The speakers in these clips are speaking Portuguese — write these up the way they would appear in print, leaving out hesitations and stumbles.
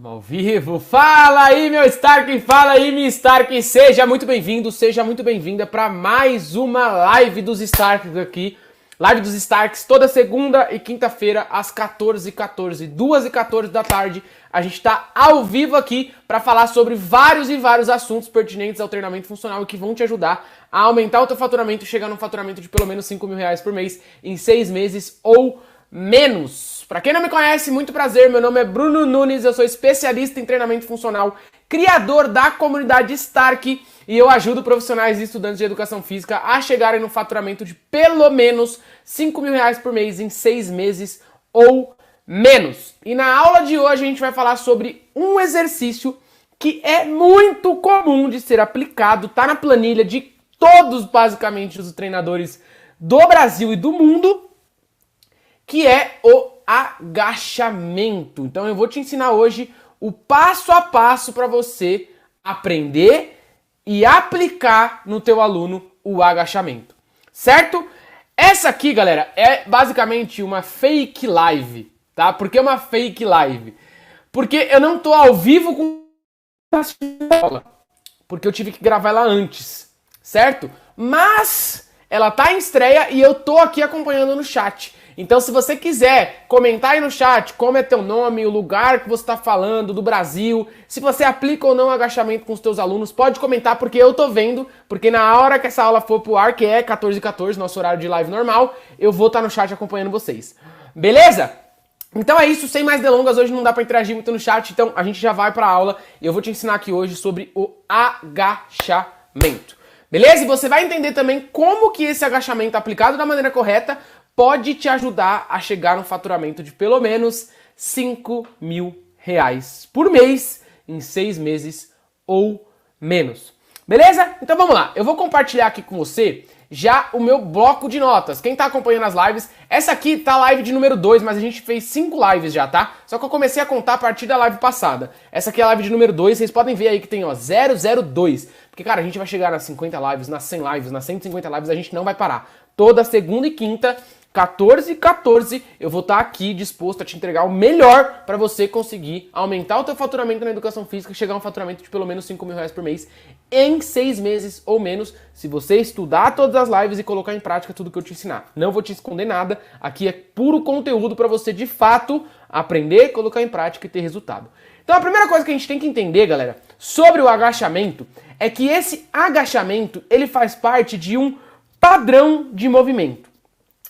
Estamos ao vivo. Fala aí, meu Stark, fala aí, minha Stark. Seja muito bem-vindo, seja muito bem-vinda para mais uma live dos Starks aqui. Live dos Starks toda segunda e quinta-feira às 14h14, 2h14 da tarde. A gente está ao vivo aqui para falar sobre vários e vários assuntos pertinentes ao treinamento funcional e que vão te ajudar a aumentar o teu faturamento e chegar num faturamento de pelo menos R$5.000 por mês em 6 meses ou menos. Para quem não me conhece, muito prazer, meu nome é Bruno Nunes, eu sou especialista em treinamento funcional, criador da comunidade Stark e eu ajudo profissionais e estudantes de educação física a chegarem no faturamento de pelo menos R$5.000 por mês em 6 meses ou menos. E na aula de hoje a gente vai falar sobre um exercício que é muito comum de ser aplicado, tá na planilha de todos basicamente os treinadores do Brasil e do mundo, que é o agachamento. Então eu vou te ensinar hoje o passo a passo para você aprender e aplicar no teu aluno o agachamento, certo? Essa aqui, galera, é basicamente uma fake live, tá? Por que uma fake live? Porque eu não tô ao vivo com a aula, porque eu tive que gravar ela antes, certo? Mas ela tá em estreia e eu tô aqui acompanhando no chat. Então, se você quiser comentar aí no chat como é teu nome, o lugar que você está falando, do Brasil, se você aplica ou não agachamento com os teus alunos, pode comentar porque eu tô vendo, porque na hora que essa aula for pro ar, que é 14h14, nosso horário de live normal, eu vou estar no chat acompanhando vocês. Beleza? Então é isso, sem mais delongas, hoje não dá para interagir muito no chat, então a gente já vai para a aula e eu vou te ensinar aqui hoje sobre o agachamento. Beleza? E você vai entender também como que esse agachamento aplicado da maneira correta pode te ajudar a chegar no faturamento de pelo menos R$5.000 por mês em 6 meses ou menos. Beleza? Então vamos lá. Eu vou compartilhar aqui com você já o meu bloco de notas. Quem tá acompanhando as lives, essa aqui tá a live de número 2, mas a gente fez 5 lives já, tá? Só que eu comecei a contar a partir da live passada. Essa aqui é a live de número 2, vocês podem ver aí que tem, ó, 002. Porque, cara, a gente vai chegar nas 50 lives, nas 100 lives, nas 150 lives, a gente não vai parar. Toda segunda e quinta, 14h14, eu vou estar aqui disposto a te entregar o melhor para você conseguir aumentar o teu faturamento na educação física e chegar a um faturamento de pelo menos R$5.000 por mês em 6 meses ou menos, se você estudar todas as lives e colocar em prática tudo que eu te ensinar. Não vou te esconder nada, aqui é puro conteúdo para você de fato aprender, colocar em prática e ter resultado. Então a primeira coisa que a gente tem que entender, galera, sobre o agachamento, é que esse agachamento, ele faz parte de um padrão de movimento.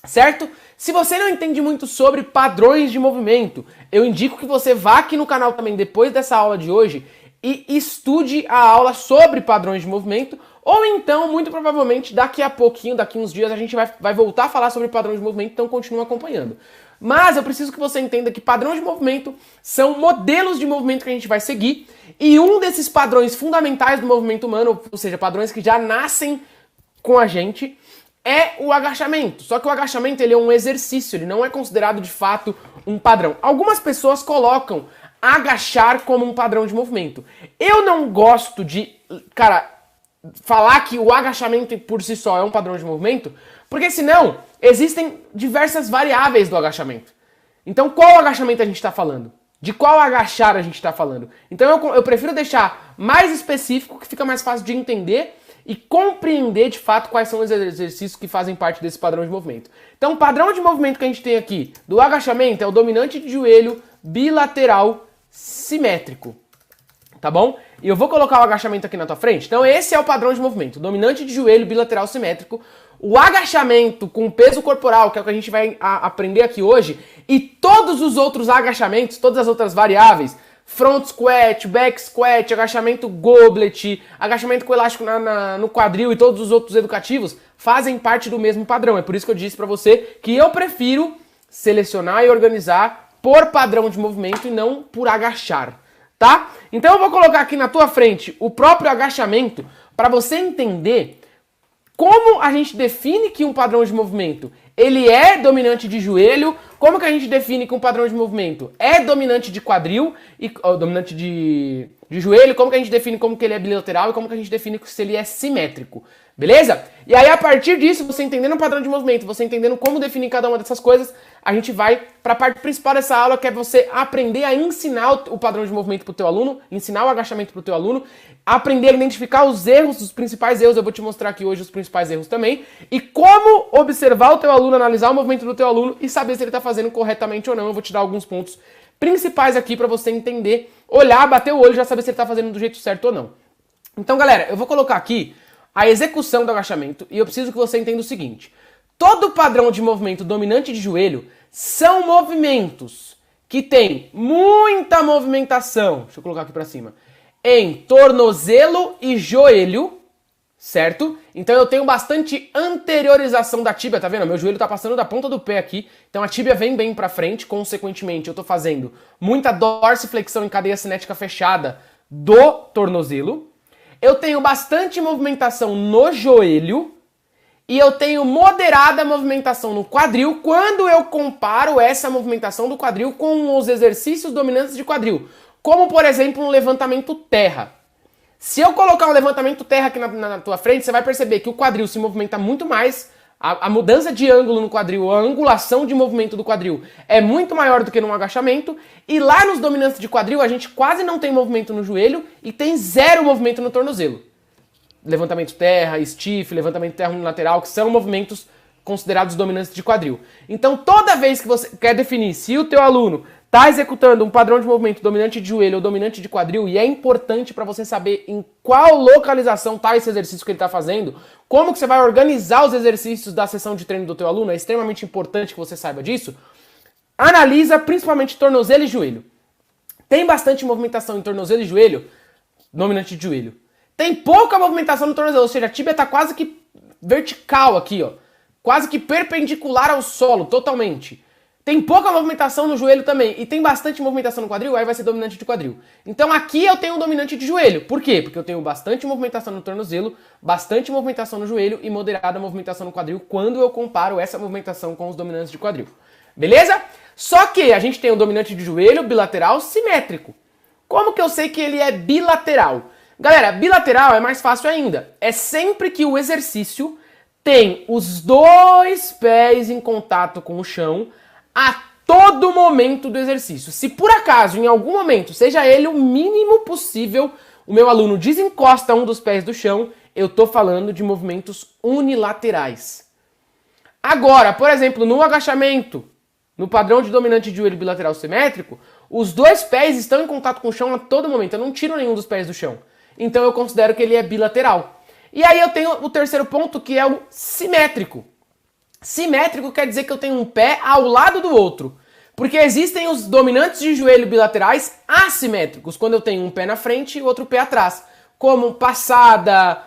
Certo? Se você não entende muito sobre padrões de movimento, eu indico que você vá aqui no canal também depois dessa aula de hoje e estude a aula sobre padrões de movimento, ou então, muito provavelmente, daqui a pouquinho, daqui uns dias, a gente vai voltar a falar sobre padrões de movimento, então continua acompanhando. Mas eu preciso que você entenda que padrões de movimento são modelos de movimento que a gente vai seguir, e um desses padrões fundamentais do movimento humano, ou seja, padrões que já nascem com a gente, é o agachamento. Só que o agachamento ele é um exercício, ele não é considerado de fato um padrão. Algumas pessoas colocam agachar como um padrão de movimento. Eu não gosto de, cara, falar que o agachamento por si só é um padrão de movimento, porque senão existem diversas variáveis do agachamento. Então qual agachamento a gente está falando? De qual agachar a gente está falando? Então eu prefiro deixar mais específico, que fica mais fácil de entender e compreender de fato quais são os exercícios que fazem parte desse padrão de movimento. Então o padrão de movimento que a gente tem aqui do agachamento é o dominante de joelho bilateral simétrico, tá bom? E eu vou colocar o agachamento aqui na tua frente. Então esse é o padrão de movimento, dominante de joelho bilateral simétrico. O agachamento com peso corporal, que é o que a gente vai aprender aqui hoje, e todos os outros agachamentos, todas as outras variáveis, front squat, back squat, agachamento goblet, agachamento com elástico no quadril e todos os outros educativos fazem parte do mesmo padrão. É por isso que eu disse pra você que eu prefiro selecionar e organizar por padrão de movimento e não por agachar, tá? Então eu vou colocar aqui na tua frente o próprio agachamento para você entender como a gente define que um padrão de movimento ele é dominante de joelho, como que a gente define que um padrão de movimento é dominante de quadril, dominante de joelho, como que a gente define como que ele é bilateral e como que a gente define se ele é simétrico. Beleza? E aí, a partir disso, você entendendo o padrão de movimento, você entendendo como definir cada uma dessas coisas, a gente vai para a parte principal dessa aula, que é você aprender a ensinar o padrão de movimento para o teu aluno, ensinar o agachamento para o teu aluno, aprender a identificar os erros, os principais erros, eu vou te mostrar aqui hoje os principais erros também, e como observar o teu aluno, analisar o movimento do teu aluno e saber se ele está fazendo corretamente ou não. Eu vou te dar alguns pontos principais aqui para você entender, olhar, bater o olho e já saber se ele está fazendo do jeito certo ou não. Então, galera, eu vou colocar aqui a execução do agachamento e eu preciso que você entenda o seguinte. Todo padrão de movimento dominante de joelho são movimentos que tem muita movimentação, deixa eu colocar aqui pra cima, em tornozelo e joelho, certo? Então eu tenho bastante anteriorização da tíbia, tá vendo? Meu joelho tá passando da ponta do pé aqui, então a tíbia vem bem pra frente, consequentemente eu tô fazendo muita dorsiflexão em cadeia cinética fechada do tornozelo. Eu tenho bastante movimentação no joelho e eu tenho moderada movimentação no quadril quando eu comparo essa movimentação do quadril com os exercícios dominantes de quadril, como por exemplo um levantamento terra. Se eu colocar um levantamento terra aqui na tua frente, você vai perceber que o quadril se movimenta muito mais, a mudança de ângulo no quadril, a angulação de movimento do quadril é muito maior do que num agachamento, e lá nos dominantes de quadril a gente quase não tem movimento no joelho e tem zero movimento no tornozelo. Levantamento terra, stiff, levantamento terra unilateral, que são movimentos considerados dominantes de quadril. Então toda vez que você quer definir se o teu aluno está executando um padrão de movimento dominante de joelho ou dominante de quadril, e é importante para você saber em qual localização está esse exercício que ele está fazendo, como que você vai organizar os exercícios da sessão de treino do teu aluno, é extremamente importante que você saiba disso. Analisa principalmente tornozelo e joelho. Tem bastante movimentação em tornozelo e joelho, dominante de joelho. Tem pouca movimentação no tornozelo, ou seja, a tíbia está quase que vertical aqui, ó, quase que perpendicular ao solo, totalmente. Tem pouca movimentação no joelho também, e tem bastante movimentação no quadril, aí vai ser dominante de quadril. Então aqui eu tenho um dominante de joelho. Por quê? Porque eu tenho bastante movimentação no tornozelo, bastante movimentação no joelho e moderada movimentação no quadril quando eu comparo essa movimentação com os dominantes de quadril. Beleza? Só que a gente tem um dominante de joelho bilateral simétrico. Como que eu sei que ele é bilateral? Galera, bilateral é mais fácil ainda. É sempre que o exercício tem os dois pés em contato com o chão a todo momento do exercício. Se por acaso, em algum momento, seja ele o mínimo possível, o meu aluno desencosta um dos pés do chão, eu tô falando de movimentos unilaterais. Agora, por exemplo, no agachamento, no padrão de dominante de joelho bilateral simétrico, os dois pés estão em contato com o chão a todo momento. Eu não tiro nenhum dos pés do chão. Então eu considero que ele é bilateral. E aí eu tenho o terceiro ponto, que é o simétrico. Simétrico quer dizer que eu tenho um pé ao lado do outro. Porque existem os dominantes de joelho bilaterais assimétricos, quando eu tenho um pé na frente e outro pé atrás. Como passada,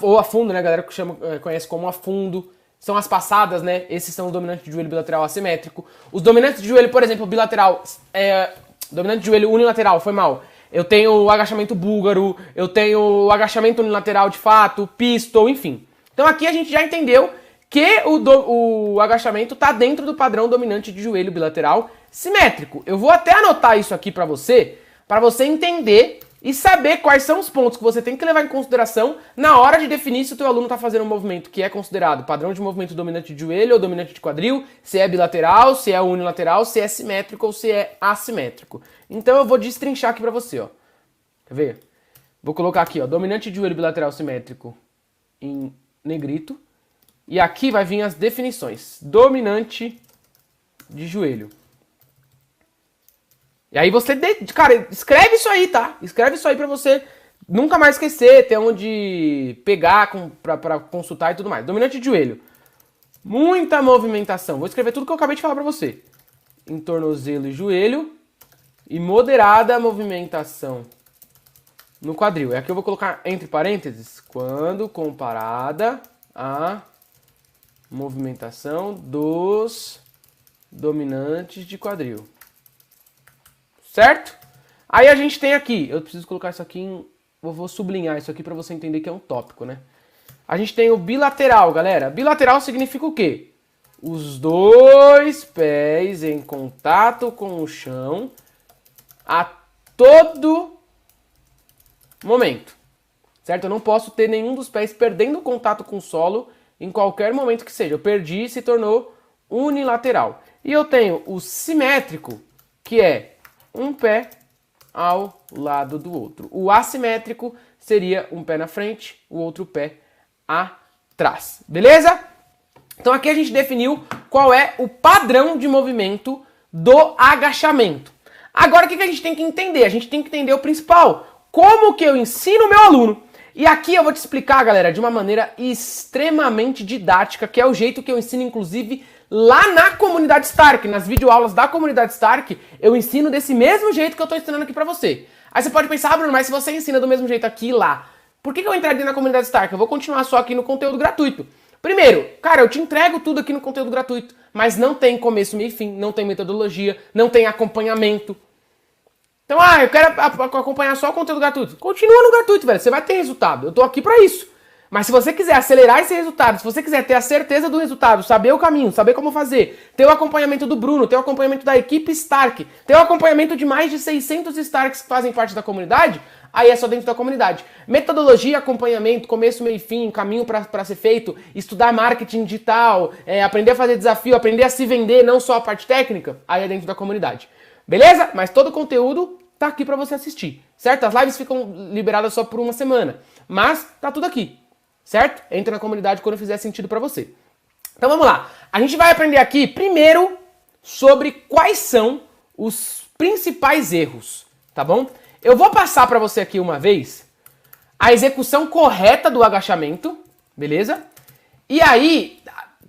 ou afundo, né, galera que conhece como afundo. São as passadas, né? Esses são os dominantes de joelho bilateral assimétrico. Os dominantes de joelho, por exemplo, bilateral, dominante de joelho unilateral, foi mal. Eu tenho o agachamento búlgaro, eu tenho o agachamento unilateral de fato, pistol, enfim. Então aqui a gente já entendeu que o agachamento está dentro do padrão dominante de joelho bilateral simétrico. Eu vou até anotar isso aqui para você entender e saber quais são os pontos que você tem que levar em consideração na hora de definir se o teu aluno está fazendo um movimento que é considerado padrão de movimento dominante de joelho ou dominante de quadril, se é bilateral, se é unilateral, se é simétrico ou se é assimétrico. Então eu vou destrinchar aqui para você, ó. Quer ver? Vou colocar aqui, ó, dominante de joelho bilateral simétrico em negrito. E aqui vai vir as definições. Dominante de joelho. E aí você, cara, escreve isso aí, tá? Escreve isso aí pra você nunca mais esquecer, ter onde pegar pra consultar e tudo mais. Dominante de joelho. Muita movimentação. Vou escrever tudo que eu acabei de falar pra você. Em tornozelo e joelho. E moderada movimentação no quadril. E aqui eu vou colocar entre parênteses. Quando comparada a movimentação dos dominantes de quadril. Certo? Aí a gente tem aqui, eu preciso colocar isso aqui em... Vou sublinhar isso aqui para você entender que é um tópico, né? A gente tem o bilateral, galera. Bilateral significa o quê? Os dois pés em contato com o chão a todo momento. certo? Eu não posso ter nenhum dos pés perdendo contato com o solo em qualquer momento que seja. Eu perdi e se tornou unilateral. E eu tenho o simétrico, que é um pé ao lado do outro. O assimétrico seria um pé na frente, o outro pé atrás. Beleza? Então aqui a gente definiu qual é o padrão de movimento do agachamento. Agora o que a gente tem que entender? A gente tem que entender o principal. Como que eu ensino o meu aluno? E aqui eu vou te explicar, galera, de uma maneira extremamente didática, que é o jeito que eu ensino, inclusive, lá na comunidade Stark. Nas videoaulas da comunidade Stark, eu ensino desse mesmo jeito que eu estou ensinando aqui pra você. Aí você pode pensar, Bruno, mas se você ensina do mesmo jeito aqui e lá, por que eu entraria na comunidade Stark? Eu vou continuar só aqui no conteúdo gratuito. Primeiro, cara, eu te entrego tudo aqui no conteúdo gratuito, mas não tem começo, meio e fim, não tem metodologia, não tem acompanhamento. Então, eu quero acompanhar só o conteúdo gratuito. Continua no gratuito, velho, você vai ter resultado, eu tô aqui pra isso. Mas se você quiser acelerar esse resultado, se você quiser ter a certeza do resultado, saber o caminho, saber como fazer, ter o acompanhamento do Bruno, ter o acompanhamento da equipe Stark, ter o acompanhamento de mais de 600 Starks que fazem parte da comunidade, aí é só dentro da comunidade. Metodologia, acompanhamento, começo, meio e fim, caminho para ser feito, estudar marketing digital, aprender a fazer desafio, aprender a se vender, não só a parte técnica, aí é dentro da comunidade. Beleza? Mas todo o conteúdo tá aqui para você assistir, certo? As lives ficam liberadas só por uma semana, mas tá tudo aqui. Certo? Entra na comunidade quando fizer sentido pra você. Então vamos lá. A gente vai aprender aqui primeiro sobre quais são os principais erros, tá bom? Eu vou passar pra você aqui uma vez a execução correta do agachamento, beleza? E aí,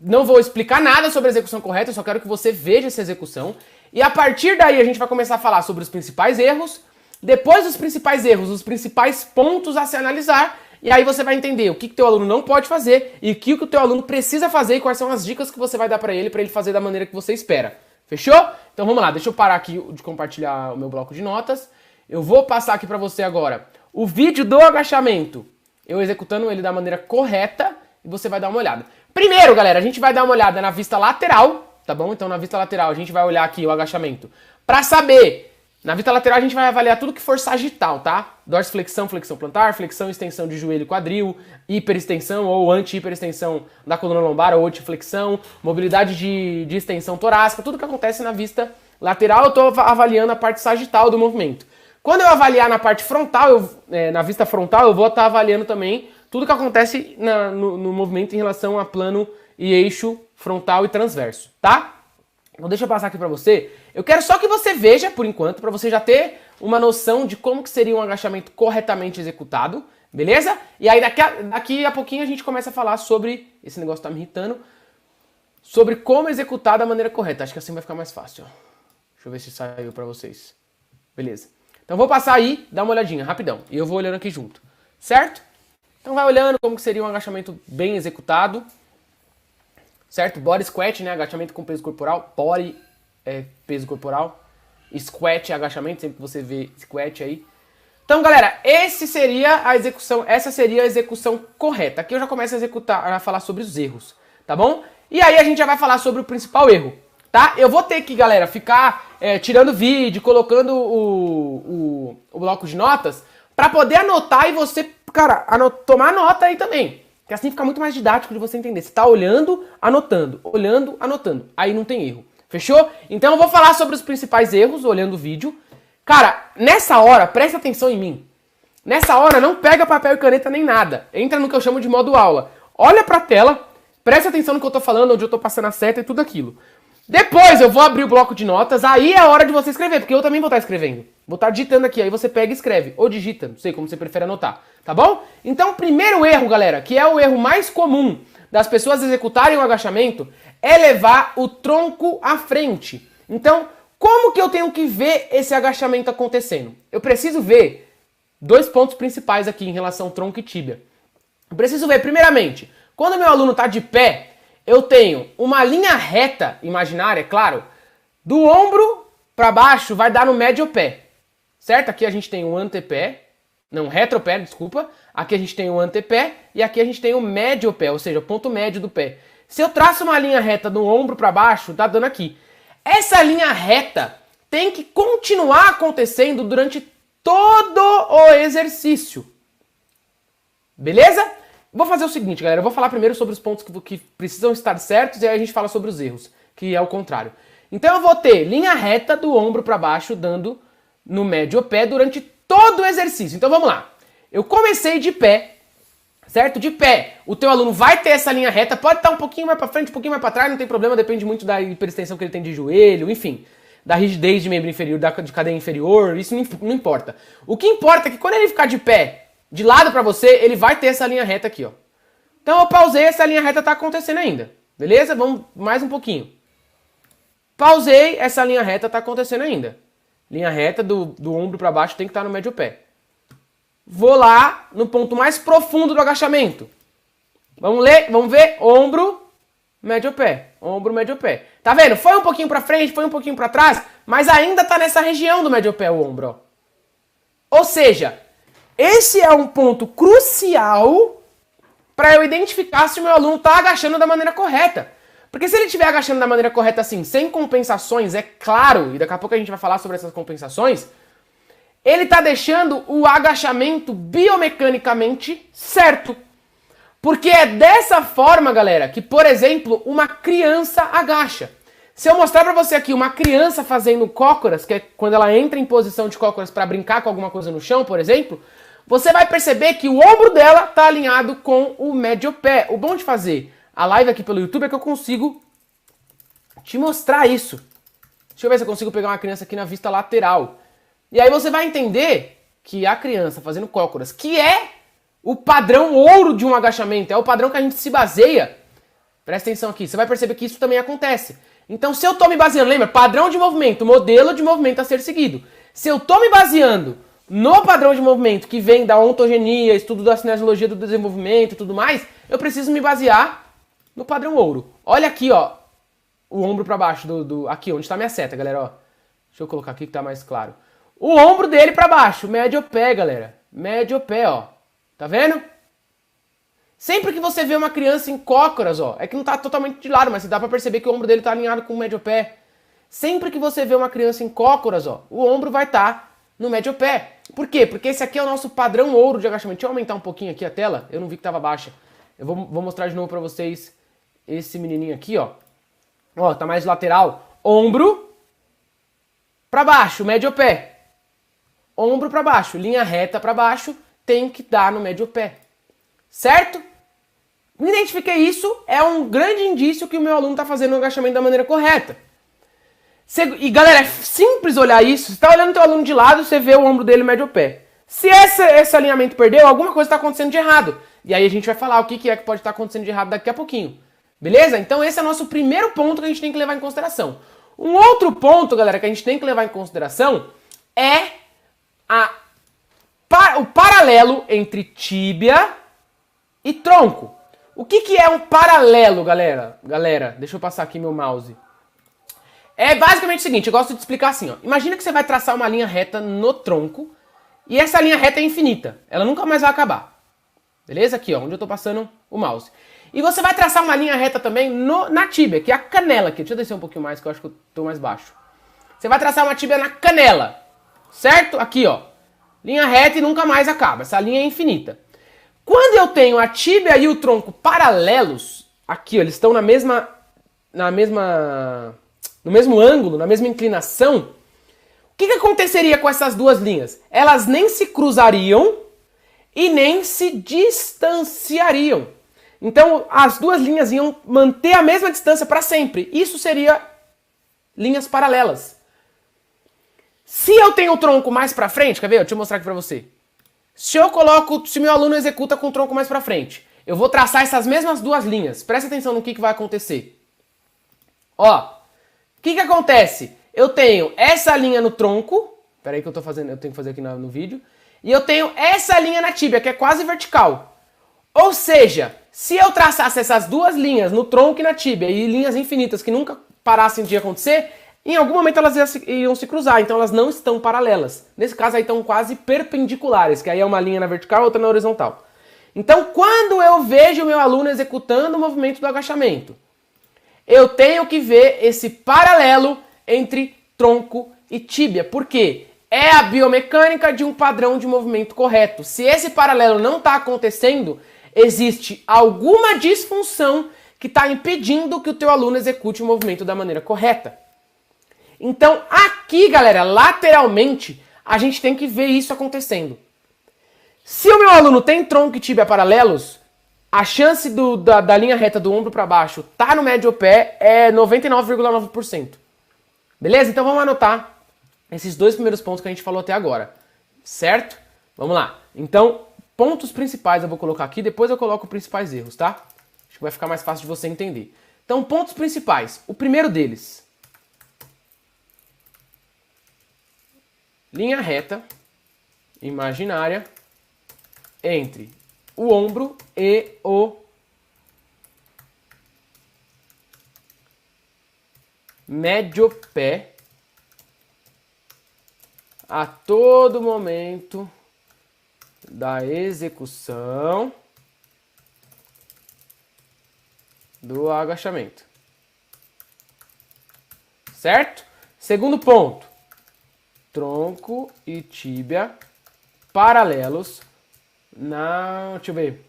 não vou explicar nada sobre a execução correta, eu só quero que você veja essa execução. E a partir daí a gente vai começar a falar sobre os principais erros. Depois dos principais erros, os principais pontos a se analisar. E aí você vai entender o que teu aluno não pode fazer e o que o teu aluno precisa fazer e quais são as dicas que você vai dar pra ele fazer da maneira que você espera. Fechou? Então vamos lá, deixa eu parar aqui de compartilhar o meu bloco de notas. Eu vou passar aqui pra você agora o vídeo do agachamento, eu executando ele da maneira correta e você vai dar uma olhada. Primeiro, galera, a gente vai dar uma olhada na vista lateral, tá bom? Então na vista lateral a gente vai olhar aqui o agachamento pra saber. Na vista lateral a gente vai avaliar tudo que for sagital, tá? Dorsiflexão, flexão plantar, flexão e extensão de joelho e quadril, hiperextensão ou anti-hiperextensão da coluna lombar ou antiflexão, mobilidade de extensão torácica, tudo que acontece na vista lateral eu tô avaliando a parte sagital do movimento. Quando eu avaliar na parte frontal, na vista frontal, eu vou estar avaliando também tudo que acontece no movimento em relação a plano e eixo frontal e transverso, tá? Então deixa eu passar aqui pra você. Eu quero só que você veja, por enquanto, pra você já ter uma noção de como que seria um agachamento corretamente executado, beleza? E aí daqui a pouquinho a gente começa a falar sobre, esse negócio tá me irritando, sobre como executar da maneira correta. Acho que assim vai ficar mais fácil, ó. Deixa eu ver se saiu pra vocês. Beleza. Então vou passar aí, dá uma olhadinha, rapidão. E eu vou olhando aqui junto, certo? Então vai olhando como que seria um agachamento bem executado. Certo? Body squat, né? Agachamento com peso corporal. Body é peso corporal. Squat é agachamento, sempre que você vê squat aí. Então, galera, essa seria a execução correta. Aqui eu já começo a falar sobre os erros, tá bom? E aí a gente já vai falar sobre o principal erro, tá? Eu vou ter que, galera, ficar tirando vídeo, colocando o bloco de notas, pra poder anotar e você, cara, tomar nota aí também. Que assim fica muito mais didático de você entender. Você tá olhando, anotando. Aí não tem erro. Fechou? Então eu vou falar sobre os principais erros, olhando o vídeo. Cara, nessa hora, presta atenção em mim. Nessa hora, não pega papel e caneta nem nada. Entra no que eu chamo de modo aula. Olha pra tela, presta atenção no que eu tô falando, onde eu tô passando a seta e tudo aquilo. Depois eu vou abrir o bloco de notas, aí é a hora de você escrever, porque eu também vou estar escrevendo. Vou estar digitando aqui, aí você pega e escreve. Ou digita, não sei como você prefere anotar. Tá bom? Então o primeiro erro, galera, que é o erro mais comum das pessoas executarem o agachamento, é levar o tronco à frente. Então, como que eu tenho que ver esse agachamento acontecendo? Eu preciso ver dois pontos principais aqui em relação ao tronco e tíbia. Eu preciso ver, primeiramente, quando o meu aluno está de pé, eu tenho uma linha reta, imaginária, é claro, do ombro para baixo vai dar no médio pé. Certo? Aqui a gente tem o antepé, não, retropé, desculpa. Aqui a gente tem o antepé e aqui a gente tem o médio pé, ou seja, o ponto médio do pé. Se eu traço uma linha reta do ombro para baixo, tá dando aqui. Essa linha reta tem que continuar acontecendo durante todo o exercício. Beleza? Vou fazer o seguinte, galera. Eu vou falar primeiro sobre os pontos que precisam estar certos e aí a gente fala sobre os erros, que é o contrário. Então eu vou ter linha reta do ombro para baixo, dando no médio pé durante todo o exercício. Então vamos lá. Eu comecei de pé, certo? De pé. O teu aluno vai ter essa linha reta, pode estar um pouquinho mais para frente, um pouquinho mais para trás, não tem problema, depende muito da hiperextensão que ele tem de joelho, enfim, da rigidez de membro inferior, de cadeia inferior, isso não importa. O que importa é que quando ele ficar de pé, de lado para você, ele vai ter essa linha reta aqui, ó. Então eu pausei, essa linha reta tá acontecendo ainda. Beleza? Vamos mais um pouquinho. Pausei, essa linha reta tá acontecendo ainda. Linha reta do ombro para baixo tem que estar no médio pé. Vou lá no ponto mais profundo do agachamento. Vamos ler, vamos ver. Ombro, médio pé. Ombro, médio pé. Tá vendo? Foi um pouquinho para frente, foi um pouquinho para trás, mas ainda tá nessa região do médio pé o ombro, ó. Ou seja, esse é um ponto crucial para eu identificar se o meu aluno está agachando da maneira correta. Porque se ele estiver agachando da maneira correta assim, sem compensações, é claro, e daqui a pouco a gente vai falar sobre essas compensações, ele está deixando o agachamento biomecanicamente certo. Porque é dessa forma, galera, que, por exemplo, uma criança agacha. Se eu mostrar para você aqui uma criança fazendo cócoras, que é quando ela entra em posição de cócoras para brincar com alguma coisa no chão, por exemplo, você vai perceber que o ombro dela está alinhado com o médio pé. O bom de fazer a live aqui pelo YouTube é que eu consigo te mostrar isso. Deixa eu ver se eu consigo pegar uma criança aqui na vista lateral. E aí você vai entender que a criança fazendo cócoras, que é o padrão ouro de um agachamento, é o padrão que a gente se baseia. Presta atenção aqui, você vai perceber que isso também acontece. Então se eu estou me baseando, lembra, padrão de movimento, modelo de movimento a ser seguido. Se eu estou me baseando no padrão de movimento que vem da ontogenia, estudo da cinesiologia do desenvolvimento e tudo mais, eu preciso me basear no padrão ouro. Olha aqui, ó, o ombro para baixo, aqui onde está minha seta, galera, ó. Deixa eu colocar aqui que tá mais claro. O ombro dele para baixo, médio pé, galera. Médio pé, ó. Tá vendo? Sempre que você vê uma criança em cócoras, ó, é que não tá totalmente de lado, mas dá para perceber que o ombro dele tá alinhado com o médio pé. Sempre que você vê uma criança em cócoras, ó, o ombro vai estar no médio pé. Por quê? Porque esse aqui é o nosso padrão ouro de agachamento. Deixa eu aumentar um pouquinho aqui a tela. Eu não vi que estava baixa. Eu vou mostrar de novo para vocês esse menininho aqui, ó. Ó, tá mais lateral. Ombro para baixo, médio pé. Ombro para baixo, linha reta para baixo, tem que dar no médio pé. Certo? Identifiquei isso, é um grande indício que o meu aluno está fazendo o agachamento da maneira correta. E galera, é simples olhar isso. Você está olhando o teu aluno de lado, você vê o ombro dele médio pé. Se esse alinhamento perdeu, alguma coisa está acontecendo de errado. E aí a gente vai falar o que é que pode estar acontecendo de errado daqui a pouquinho. Beleza? Então esse é o nosso primeiro ponto que a gente tem que levar em consideração. Um outro ponto, galera, que a gente tem que levar em consideração é o paralelo entre tíbia e tronco. O que é um paralelo, galera? Deixa eu passar aqui meu mouse. É basicamente o seguinte, eu gosto de explicar assim, ó. Imagina que você vai traçar uma linha reta no tronco e essa linha reta é infinita. Ela nunca mais vai acabar. Beleza? Aqui, ó, onde eu tô passando o mouse. E você vai traçar uma linha reta também na tíbia, que é a canela aqui. Deixa eu descer um pouquinho mais, que eu acho que eu tô mais baixo. Você vai traçar uma tíbia na canela, certo? Aqui, ó. Linha reta e nunca mais acaba. Essa linha é infinita. Quando eu tenho a tíbia e o tronco paralelos, aqui, ó, eles estão no mesmo ângulo, na mesma inclinação, o que aconteceria com essas duas linhas? Elas nem se cruzariam e nem se distanciariam. Então, as duas linhas iam manter a mesma distância para sempre. Isso seria linhas paralelas. Se eu tenho o tronco mais para frente, quer ver? Deixa eu mostrar aqui para você. Se meu aluno executa com o tronco mais para frente, eu vou traçar essas mesmas duas linhas. Presta atenção no que vai acontecer. Ó, o que acontece? Eu tenho essa linha no tronco, peraí que eu tenho que fazer aqui no vídeo, e eu tenho essa linha na tíbia, que é quase vertical. Ou seja, se eu traçasse essas duas linhas no tronco e na tíbia, e linhas infinitas que nunca parassem de acontecer, em algum momento elas iam se cruzar, então elas não estão paralelas. Nesse caso aí estão quase perpendiculares, que aí é uma linha na vertical e outra na horizontal. Então quando eu vejo o meu aluno executando o movimento do agachamento, eu tenho que ver esse paralelo entre tronco e tíbia. Por quê? é a biomecânica de um padrão de movimento correto. Se esse paralelo não está acontecendo, existe alguma disfunção que está impedindo que o teu aluno execute o movimento da maneira correta. Então, aqui, galera, lateralmente, a gente tem que ver isso acontecendo. Se o meu aluno tem tronco e tíbia paralelos, a chance da linha reta do ombro para baixo tá no médio pé é 99,9%. Beleza? Então vamos anotar esses dois primeiros pontos que a gente falou até agora. Certo? Vamos lá. Então, pontos principais eu vou colocar aqui, depois eu coloco os principais erros, tá? Acho que vai ficar mais fácil de você entender. Então, pontos principais. O primeiro deles. Linha reta imaginária entre o ombro e o médio pé a todo momento da execução do agachamento. Certo? Segundo ponto. Tronco e tíbia paralelos deixa eu ver,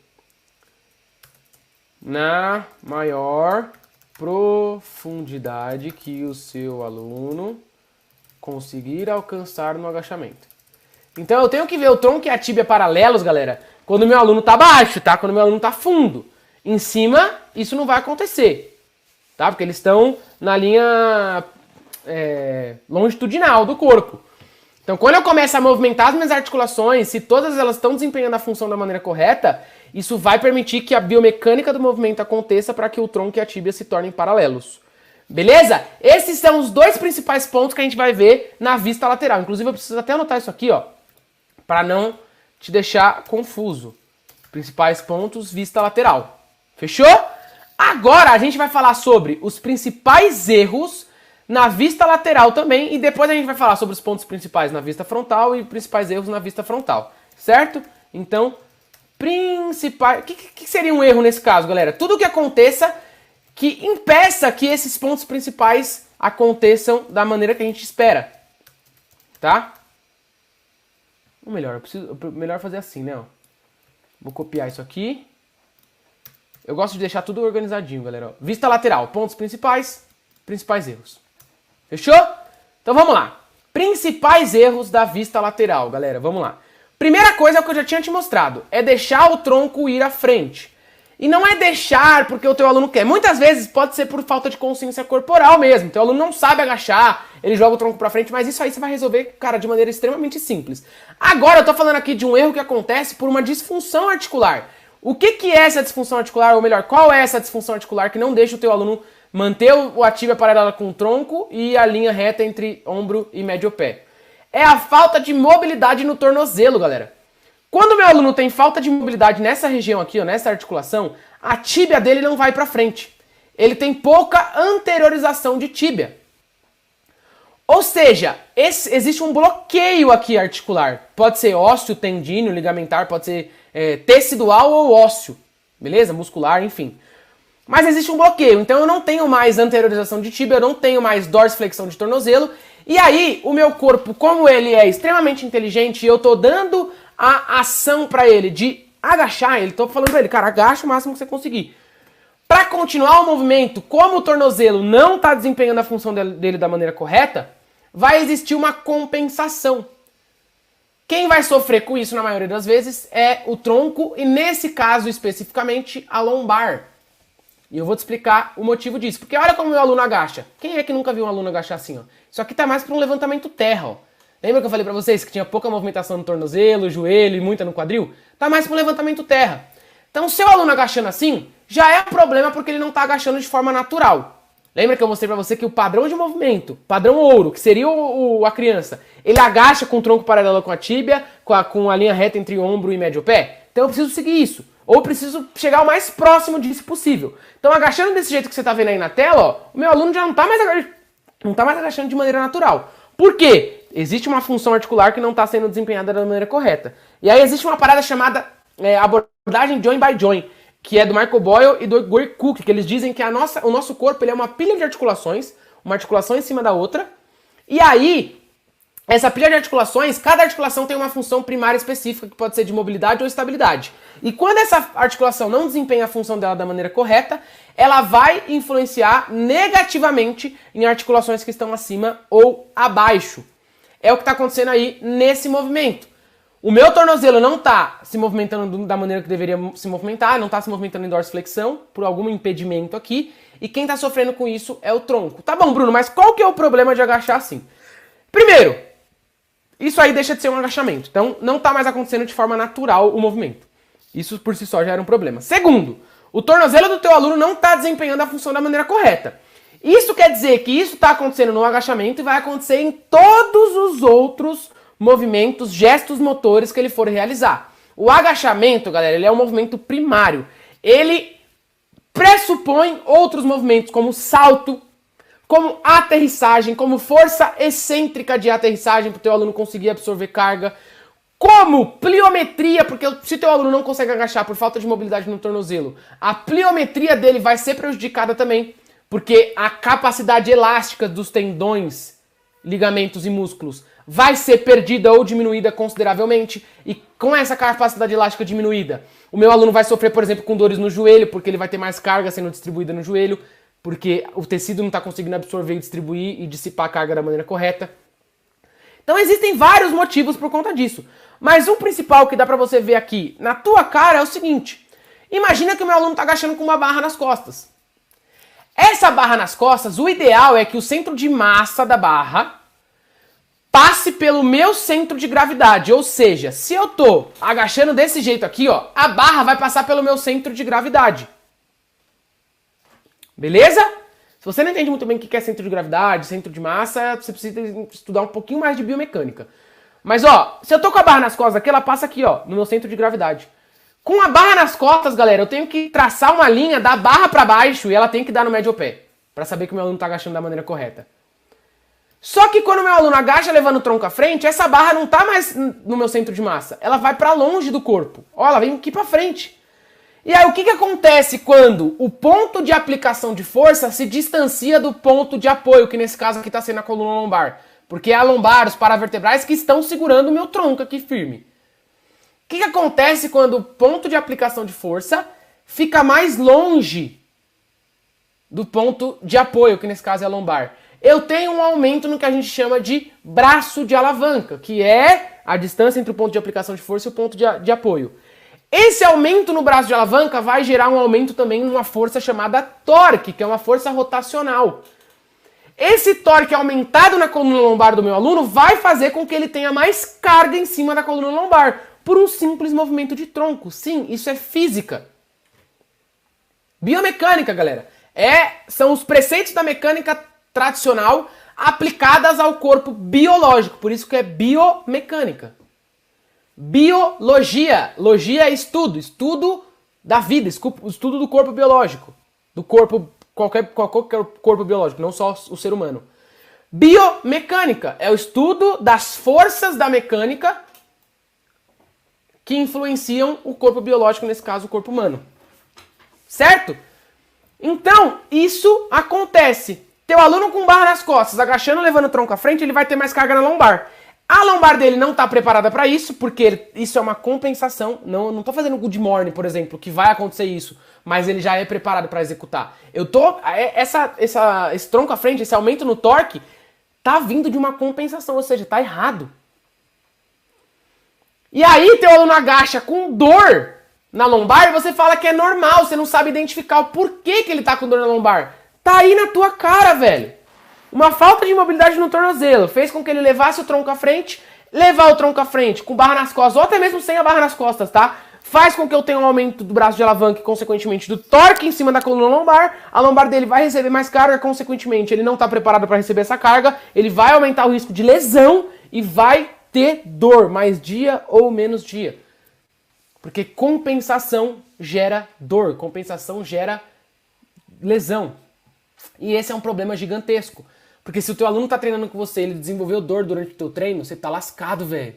na maior profundidade que o seu aluno conseguir alcançar no agachamento. Então eu tenho que ver o tronco e a tíbia paralelos, galera, quando o meu aluno tá baixo, tá? Quando o meu aluno tá fundo. Em cima, isso não vai acontecer, tá? Porque eles estão na linha longitudinal do corpo. Então, quando eu começo a movimentar as minhas articulações, se todas elas estão desempenhando a função da maneira correta, isso vai permitir que a biomecânica do movimento aconteça para que o tronco e a tíbia se tornem paralelos. Beleza? Esses são os dois principais pontos que a gente vai ver na vista lateral. Inclusive, eu preciso até anotar isso aqui, ó, para não te deixar confuso. Principais pontos, vista lateral. Fechou? Agora a gente vai falar sobre os principais erros na vista lateral também, e depois a gente vai falar sobre os pontos principais na vista frontal e principais erros na vista frontal, certo? Então, principais... O que seria um erro nesse caso, galera? Tudo que aconteça que impeça que esses pontos principais aconteçam da maneira que a gente espera, tá? Ou melhor, melhor fazer assim, né? Ó. Vou copiar isso aqui. Eu gosto de deixar tudo organizadinho, galera. Ó. Vista lateral, pontos principais, principais erros. Fechou? Então vamos lá. Principais erros da vista lateral, galera. Vamos lá. Primeira coisa que eu já tinha te mostrado é deixar o tronco ir à frente. E não é deixar porque o teu aluno quer. Muitas vezes pode ser por falta de consciência corporal mesmo. O teu aluno não sabe agachar, ele joga o tronco pra frente, mas isso aí você vai resolver, cara, de maneira extremamente simples. Agora eu tô falando aqui de um erro que acontece por uma disfunção articular. O que é essa disfunção articular? Ou melhor, qual é essa disfunção articular que não deixa o teu aluno manter a tíbia paralela com o tronco e a linha reta entre ombro e médio pé? É a falta de mobilidade no tornozelo, galera. Quando o meu aluno tem falta de mobilidade nessa região aqui, ó, nessa articulação, a tíbia dele não vai para frente. Ele tem pouca anteriorização de tíbia. Ou seja, existe um bloqueio aqui articular. Pode ser ósseo, tendíneo, ligamentar, pode ser tecidual ou ósseo. Beleza? Muscular, enfim. Mas existe um bloqueio, então eu não tenho mais anteriorização de tíbia, eu não tenho mais dorsiflexão de tornozelo. E aí, o meu corpo, como ele é extremamente inteligente, e eu tô dando a ação para ele de agachar, tô falando pra ele, cara, agacha o máximo que você conseguir. Para continuar o movimento, como o tornozelo não tá desempenhando a função dele da maneira correta, vai existir uma compensação. Quem vai sofrer com isso na maioria das vezes é o tronco e, nesse caso especificamente, a lombar. E eu vou te explicar o motivo disso. Porque olha como o meu aluno agacha. Quem é que nunca viu um aluno agachar assim, ó? Isso aqui tá mais para um levantamento terra, ó. Lembra que eu falei para vocês que tinha pouca movimentação no tornozelo, joelho e muita no quadril? Tá mais para um levantamento terra. Então, seu aluno agachando assim, já é um problema porque ele não tá agachando de forma natural. Lembra que eu mostrei para você que o padrão de movimento, padrão ouro, que seria a criança, ele agacha com o tronco paralelo com a tíbia, com a linha reta entre ombro e médio pé? Então eu preciso seguir isso. Ou preciso chegar o mais próximo disso possível. Então, agachando desse jeito que você está vendo aí na tela, ó, o meu aluno já não está mais agachando de maneira natural. Por quê? Existe uma função articular que não está sendo desempenhada da maneira correta. E aí existe uma parada chamada abordagem joint by joint, que é do Michael Boyle e do Gary Cook, que eles dizem que o nosso corpo ele é uma pilha de articulações, uma articulação em cima da outra, e aí essa pilha de articulações, cada articulação tem uma função primária específica que pode ser de mobilidade ou estabilidade. E quando essa articulação não desempenha a função dela da maneira correta, ela vai influenciar negativamente em articulações que estão acima ou abaixo. É o que está acontecendo aí nesse movimento. O meu tornozelo não está se movimentando da maneira que deveria se movimentar, não está se movimentando em dorsiflexão, por algum impedimento aqui, e quem está sofrendo com isso é o tronco. Tá bom, Bruno, mas qual que é o problema de agachar assim? Primeiro, isso aí deixa de ser um agachamento, então não está mais acontecendo de forma natural o movimento. Isso por si só já era um problema. Segundo, o tornozelo do teu aluno não está desempenhando a função da maneira correta. Isso quer dizer que isso está acontecendo no agachamento e vai acontecer em todos os outros movimentos, gestos motores que ele for realizar. O agachamento, galera, ele é um movimento primário. Ele pressupõe outros movimentos como salto, como aterrissagem, como força excêntrica de aterrissagem para o teu aluno conseguir absorver carga, como pliometria, porque se teu aluno não consegue agachar por falta de mobilidade no tornozelo, a pliometria dele vai ser prejudicada também, porque a capacidade elástica dos tendões, ligamentos e músculos vai ser perdida ou diminuída consideravelmente, e com essa capacidade elástica diminuída, o meu aluno vai sofrer, por exemplo, com dores no joelho, porque ele vai ter mais carga sendo distribuída no joelho, porque o tecido não está conseguindo absorver e distribuir e dissipar a carga da maneira correta. Então existem vários motivos por conta disso. Mas o principal que dá pra você ver aqui na tua cara é o seguinte. Imagina que o meu aluno tá agachando com uma barra nas costas. Essa barra nas costas, o ideal é que o centro de massa da barra passe pelo meu centro de gravidade. Ou seja, se eu tô agachando desse jeito aqui, ó, a barra vai passar pelo meu centro de gravidade. Beleza? Se você não entende muito bem o que é centro de gravidade, centro de massa, você precisa estudar um pouquinho mais de biomecânica. Mas ó, se eu tô com a barra nas costas aqui, ela passa aqui, ó, no meu centro de gravidade. Com a barra nas costas, galera, eu tenho que traçar uma linha da barra pra baixo e ela tem que dar no médio pé, pra saber que o meu aluno tá agachando da maneira correta. Só que quando o meu aluno agacha levando o tronco à frente, essa barra não tá mais no meu centro de massa, ela vai pra longe do corpo. Ó, ela vem aqui pra frente. E aí, o que acontece quando o ponto de aplicação de força se distancia do ponto de apoio, que nesse caso aqui está sendo a coluna lombar? Porque é a lombar, os paravertebrais que estão segurando o meu tronco aqui firme. O que acontece quando o ponto de aplicação de força fica mais longe do ponto de apoio, que nesse caso é a lombar? Eu tenho um aumento no que a gente chama de braço de alavanca, que é a distância entre o ponto de aplicação de força e o ponto de apoio. Esse aumento no braço de alavanca vai gerar um aumento também numa força chamada torque, que é uma força rotacional. Esse torque aumentado na coluna lombar do meu aluno vai fazer com que ele tenha mais carga em cima da coluna lombar, por um simples movimento de tronco. Sim, isso é física. Biomecânica, galera. São os preceitos da mecânica tradicional aplicadas ao corpo biológico, por isso que é biomecânica. Biologia. Logia é estudo. Estudo da vida. Estudo do corpo biológico. Do corpo, qualquer corpo biológico, não só o ser humano. Biomecânica é o estudo das forças da mecânica que influenciam o corpo biológico, nesse caso o corpo humano. Certo? Então, isso acontece. Teu aluno com barra nas costas, agachando, levando o tronco à frente, ele vai ter mais carga na lombar. A lombar dele não está preparada para isso, porque isso é uma compensação. Não estou fazendo good morning, por exemplo, que vai acontecer isso, mas ele já é preparado para executar. Esse tronco à frente, esse aumento no torque, tá vindo de uma compensação, ou seja, tá errado. E aí teu aluno agacha com dor na lombar e você fala que é normal, você não sabe identificar o porquê que ele tá com dor na lombar. Tá aí na tua cara, velho. Uma falta de mobilidade no tornozelo fez com que ele levasse o tronco à frente. Levar o tronco à frente com barra nas costas, ou até mesmo sem a barra nas costas, tá? Faz com que eu tenha um aumento do braço de alavanca e, consequentemente, do torque em cima da coluna lombar. A lombar dele vai receber mais carga, consequentemente, ele não está preparado para receber essa carga. Ele vai aumentar o risco de lesão e vai ter dor, mais dia ou menos dia. Porque compensação gera dor, compensação gera lesão. E esse é um problema gigantesco. Porque se o teu aluno tá treinando com você, ele desenvolveu dor durante o teu treino, você tá lascado, velho.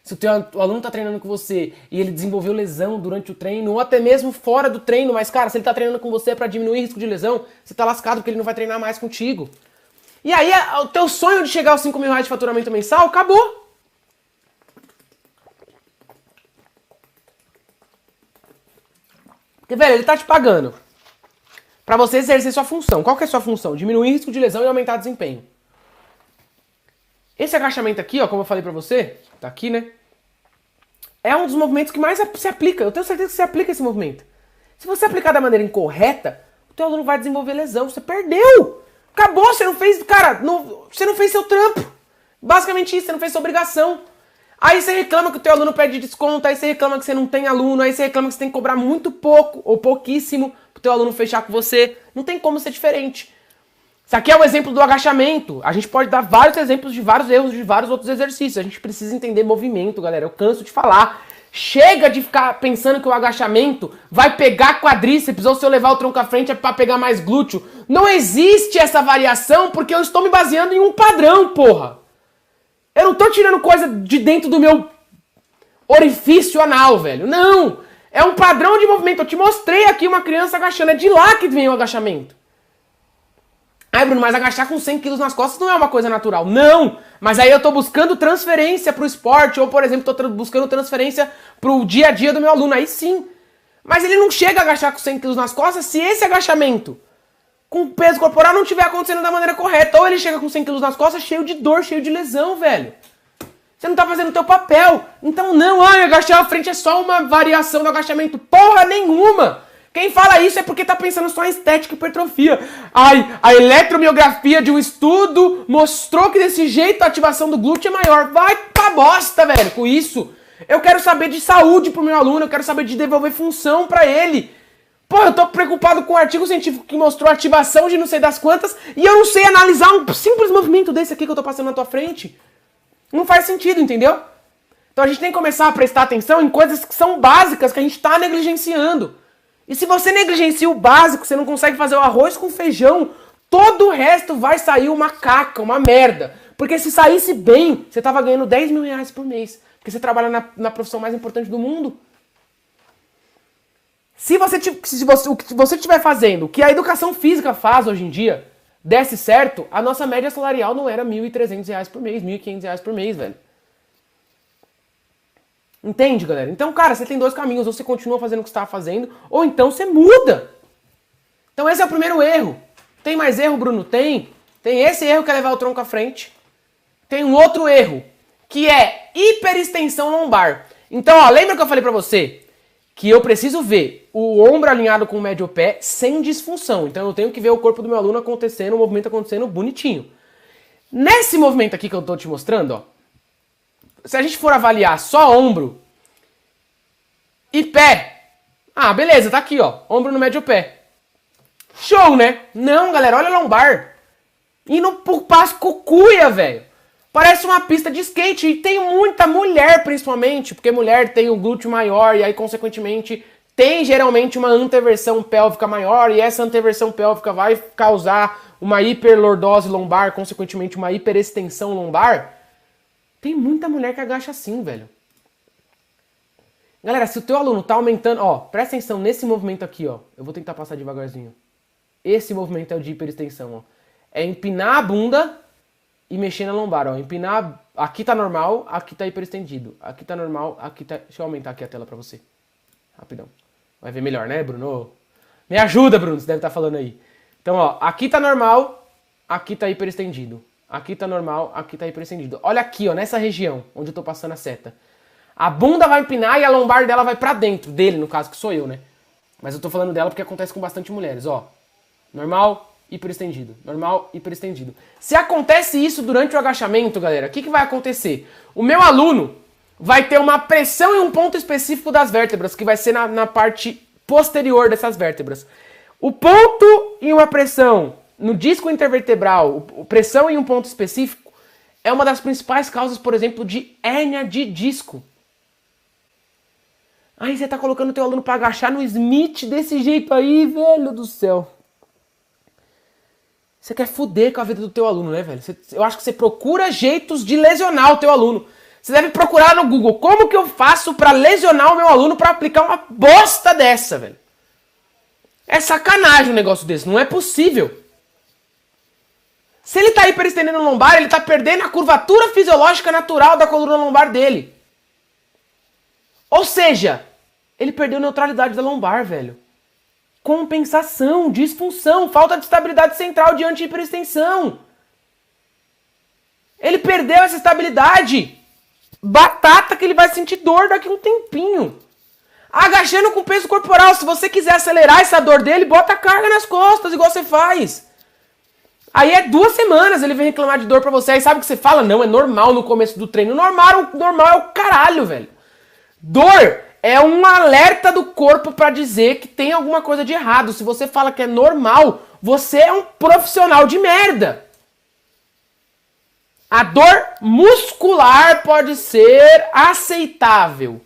Se o teu aluno tá treinando com você e ele desenvolveu lesão durante o treino, ou até mesmo fora do treino, mas, cara, se ele tá treinando com você pra diminuir o risco de lesão, você tá lascado porque ele não vai treinar mais contigo. E aí o teu sonho de chegar aos 5 mil reais de faturamento mensal acabou. Porque, velho, ele tá te pagando pra você exercer sua função. Qual que é a sua função? Diminuir risco de lesão e aumentar desempenho. Esse agachamento aqui, ó, como eu falei pra você, tá aqui, né? É um dos movimentos que mais se aplica. Eu tenho certeza que você aplica esse movimento. Se você aplicar da maneira incorreta, o teu aluno vai desenvolver lesão. Você perdeu! Acabou, você não fez, cara, você não fez seu trampo. Basicamente isso, você não fez sua obrigação. Aí você reclama que o teu aluno pede desconto, aí você reclama que você não tem aluno, aí você reclama que você tem que cobrar muito pouco ou pouquíssimo pro teu aluno fechar com você. Não tem como ser diferente. Isso aqui é o exemplo do agachamento. A gente pode dar vários exemplos de vários erros de vários outros exercícios. A gente precisa entender movimento, galera. Eu canso de falar. Chega de ficar pensando que o agachamento vai pegar quadríceps ou se eu levar o tronco à frente é pra pegar mais glúteo. Não existe essa variação porque eu estou me baseando em um padrão, porra. Eu não tô tirando coisa de dentro do meu orifício anal, velho. Não! É um padrão de movimento. Eu te mostrei aqui uma criança agachando. É de lá que vem o agachamento. Ai, Bruno, mas agachar com 100 quilos nas costas não é uma coisa natural. Não! Mas aí eu tô buscando transferência pro esporte, ou, por exemplo, tô buscando transferência pro dia a dia do meu aluno. Aí sim. Mas ele não chega a agachar com 100 quilos nas costas se esse agachamento com peso corporal não estiver acontecendo da maneira correta. Ou ele chega com 100 quilos nas costas cheio de dor, cheio de lesão, velho. Você não tá fazendo o teu papel. Então não, agachar a frente é só uma variação do agachamento. Porra nenhuma! Quem fala isso é porque tá pensando só em estética e hipertrofia. Ai, a eletromiografia de um estudo mostrou que desse jeito a ativação do glúteo é maior. Vai pra bosta, velho, com isso. Eu quero saber de saúde pro meu aluno, eu quero saber de devolver função pra ele. Pô, eu tô preocupado com um artigo científico que mostrou ativação de não sei das quantas e eu não sei analisar um simples movimento desse aqui que eu tô passando na tua frente. Não faz sentido, entendeu? Então a gente tem que começar a prestar atenção em coisas que são básicas, que a gente tá negligenciando. E se você negligencia o básico, você não consegue fazer o arroz com feijão, todo o resto vai sair uma caca, uma merda. Porque se saísse bem, você tava ganhando 10 mil reais por mês. Porque você trabalha na profissão mais importante do mundo. Se o que você estiver fazendo, o que a educação física faz hoje em dia, desse certo, a nossa média salarial não era R$ 1.300 por mês, R$ 1.500 por mês, velho. Entende, galera? Então, cara, você tem dois caminhos. Ou você continua fazendo o que você estava fazendo, ou então você muda. Então esse é o primeiro erro. Tem mais erro, Bruno? Tem. Tem esse erro que é levar o tronco à frente. Tem um outro erro, que é hiperextensão lombar. Então, ó, lembra que eu falei pra você que eu preciso ver o ombro alinhado com o médio pé sem disfunção. Então eu tenho que ver o corpo do meu aluno acontecendo, o movimento acontecendo bonitinho. Nesse movimento aqui que eu tô te mostrando, ó, se a gente for avaliar só ombro e pé, beleza, tá aqui, ó, ombro no médio pé. Show, né? Não, galera, olha a lombar. Indo por passo cucuia, velho. Parece uma pista de skate. E tem muita mulher, principalmente, porque mulher tem o glúteo maior e aí, consequentemente, tem geralmente uma anteversão pélvica maior e essa anteversão pélvica vai causar uma hiperlordose lombar, consequentemente uma hiperextensão lombar. Tem muita mulher que agacha assim, velho. Galera, se o teu aluno tá aumentando... Ó, presta atenção nesse movimento aqui, ó. Eu vou tentar passar devagarzinho. Esse movimento é o de hiperextensão, ó. É empinar a bunda e mexer na lombar, ó. Empinar... Aqui tá normal, aqui tá hiperestendido. Aqui tá normal, aqui tá... Deixa eu aumentar aqui a tela pra você. Rapidão. Vai ver melhor, né, Bruno? Me ajuda, Bruno, você deve estar falando aí. Então, ó, aqui tá normal, aqui tá hiperestendido. Aqui tá normal, aqui tá hiperestendido. Olha aqui, ó, nessa região, onde eu tô passando a seta. A bunda vai empinar e a lombar dela vai pra dentro. Dele, no caso, que sou eu, né? Mas eu tô falando dela porque acontece com bastante mulheres, ó. Normal, hiperestendido. Normal, hiperestendido. Se acontece isso durante o agachamento, galera, o que vai acontecer? O meu aluno vai ter uma pressão em um ponto específico das vértebras, que vai ser na parte posterior dessas vértebras. O ponto em uma pressão no disco intervertebral, pressão em um ponto específico, é uma das principais causas, por exemplo, de hérnia de disco. Aí você tá colocando o teu aluno pra agachar no Smith desse jeito aí, velho do céu. Você quer foder com a vida do teu aluno, né, velho? Eu acho que você procura jeitos de lesionar o teu aluno. Você deve procurar no Google como que eu faço pra lesionar o meu aluno pra aplicar uma bosta dessa, velho. É sacanagem um negócio desse, não é possível. Se ele tá hiperestendendo a lombar, ele tá perdendo a curvatura fisiológica natural da coluna lombar dele. Ou seja, ele perdeu a neutralidade da lombar, velho. Compensação, disfunção, falta de estabilidade central diante de hiperextensão. Ele perdeu essa estabilidade. Batata que ele vai sentir dor daqui a um tempinho. Agachando com peso corporal. Se você quiser acelerar essa dor dele, bota a carga nas costas, igual você faz. Aí é 2 semanas ele vem reclamar de dor pra você. Aí sabe o que você fala? Não, é normal no começo do treino. Normal é o caralho, velho. Dor é um alerta do corpo pra dizer que tem alguma coisa de errado. Se você fala que é normal, você é um profissional de merda. A dor muscular pode ser aceitável.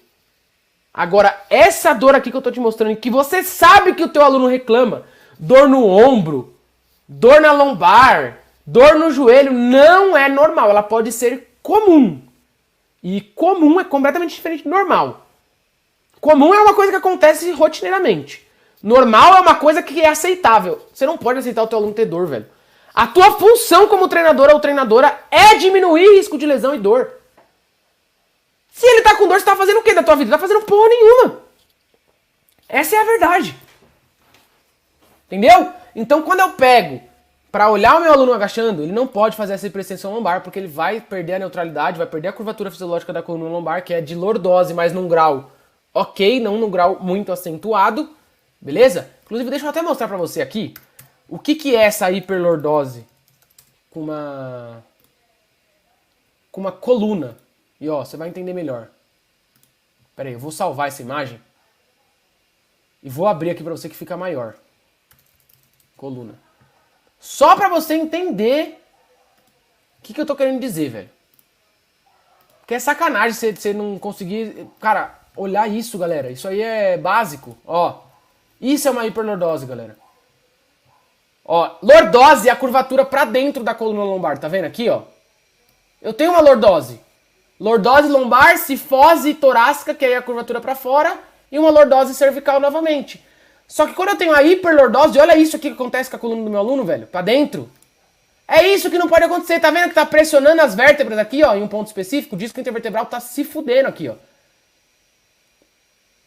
Agora, essa dor aqui que eu tô te mostrando, que você sabe que o teu aluno reclama, dor no ombro, dor na lombar, dor no joelho, não é normal. Ela pode ser comum. E comum é completamente diferente de normal. Comum é uma coisa que acontece rotineiramente. Normal é uma coisa que é aceitável. Você não pode aceitar o teu aluno ter dor, velho. A tua função como treinador ou treinadora é diminuir risco de lesão e dor. Se ele tá com dor, você tá fazendo o que da tua vida? Tá fazendo porra nenhuma. Essa é a verdade. Entendeu? Então quando eu pego pra olhar o meu aluno agachando, ele não pode fazer essa hiperextensão lombar, porque ele vai perder a neutralidade, vai perder a curvatura fisiológica da coluna lombar, que é de lordose, mas num grau ok, não num grau muito acentuado, beleza? Inclusive, deixa eu até mostrar pra você aqui o que é essa hiperlordose com uma coluna. E ó, você vai entender melhor. Pera aí, eu vou salvar essa imagem e vou abrir aqui pra você que fica maior. Coluna. Só pra você entender o que eu tô querendo dizer, velho. Porque é sacanagem você não conseguir... Cara, olhar isso, galera. Isso aí é básico. Ó, isso é uma hiperlordose, galera. Ó, lordose é a curvatura pra dentro da coluna lombar. Tá vendo aqui, ó? Eu tenho uma lordose. Lordose lombar, cifose torácica, que é a curvatura pra fora, e uma lordose cervical novamente. Só que quando eu tenho a hiperlordose, olha isso aqui que acontece com a coluna do meu aluno, velho. Pra dentro. É isso que não pode acontecer. Tá vendo que tá pressionando as vértebras aqui, ó, em um ponto específico? O disco intervertebral tá se fudendo aqui, ó.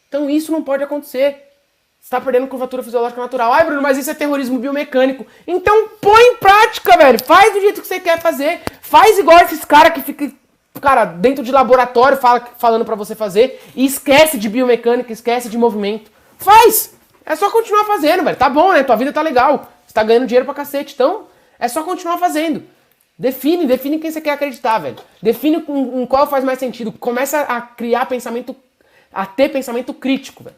Então isso não pode acontecer. Você tá perdendo curvatura fisiológica natural. Ai, Bruno, mas isso é terrorismo biomecânico. Então põe em prática, velho. Faz do jeito que você quer fazer. Faz igual esses caras que ficam, cara, dentro de laboratório falando pra você fazer. E esquece de biomecânica, esquece de movimento. Faz! É só continuar fazendo, velho. Tá bom, né? Tua vida tá legal. Você tá ganhando dinheiro pra cacete. Então, é só continuar fazendo. Define quem você quer acreditar, velho. Define em qual faz mais sentido. Começa a criar pensamento, a ter pensamento crítico, velho.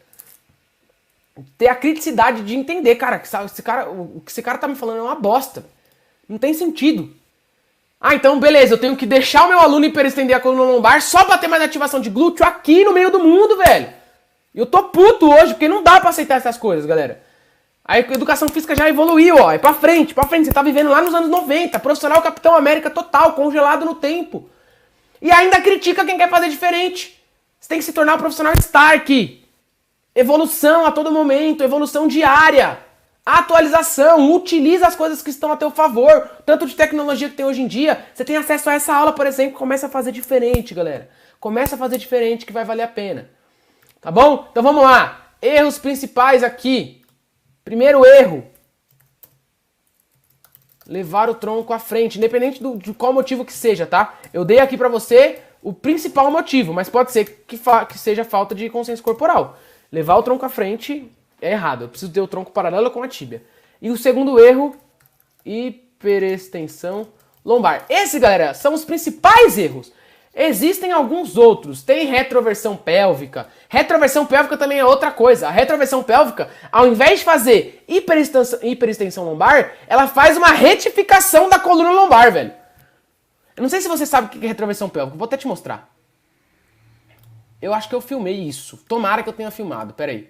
Ter a criticidade de entender, cara, que o que esse cara tá me falando é uma bosta. Não tem sentido. Ah, então beleza, eu tenho que deixar o meu aluno hiperestender a coluna lombar só pra ter mais ativação de glúteo aqui no meio do mundo, velho. Eu tô puto hoje, porque não dá pra aceitar essas coisas, galera. A educação física já evoluiu, ó, é pra frente. Você tá vivendo lá nos anos 90, profissional Capitão América total, congelado no tempo. E ainda critica quem quer fazer diferente. Você tem que se tornar um profissional Stark. Evolução a todo momento, evolução diária. Atualização, utiliza as coisas que estão a teu favor. Tanto de tecnologia que tem hoje em dia. Você tem acesso a essa aula, por exemplo, começa a fazer diferente, galera. Começa a fazer diferente que vai valer a pena. Tá bom? Então vamos lá. Erros principais aqui. Primeiro erro. Levar o tronco à frente, independente de qual motivo que seja, tá? Eu dei aqui pra você o principal motivo, mas pode ser que seja falta de consciência corporal. Levar o tronco à frente é errado. Eu preciso ter o tronco paralelo com a tíbia. E o segundo erro, hiperextensão lombar. Esses, galera, são os principais erros. Existem alguns outros. Tem retroversão pélvica. Retroversão pélvica também é outra coisa. A retroversão pélvica, ao invés de fazer hiperextensão lombar, ela faz uma retificação da coluna lombar, velho. Eu não sei se você sabe o que é retroversão pélvica. Vou até te mostrar. Eu acho que eu filmei isso. Tomara que eu tenha filmado. Pera aí.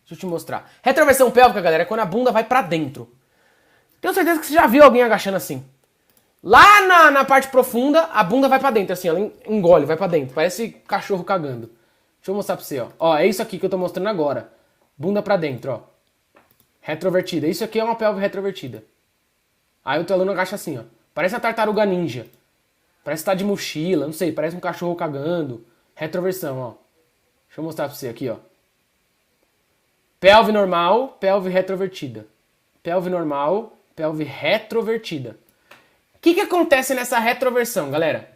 Deixa eu te mostrar. Retroversão pélvica, galera, é quando a bunda vai pra dentro. Tenho certeza que você já viu alguém agachando assim. Lá na parte profunda, a bunda vai pra dentro, assim, ela engole, vai pra dentro. Parece cachorro cagando. Deixa eu mostrar pra você, ó. Ó, é isso aqui que eu tô mostrando agora. Bunda pra dentro, ó. Retrovertida. Isso aqui é uma pelve retrovertida. Aí o teu aluno agacha assim, ó. Parece uma tartaruga ninja. Parece que tá de mochila, não sei, parece um cachorro cagando. Retroversão, ó. Deixa eu mostrar pra você aqui, ó. Pelve normal, pelve retrovertida. Pelve normal, pelve retrovertida. O que acontece nessa retroversão, galera?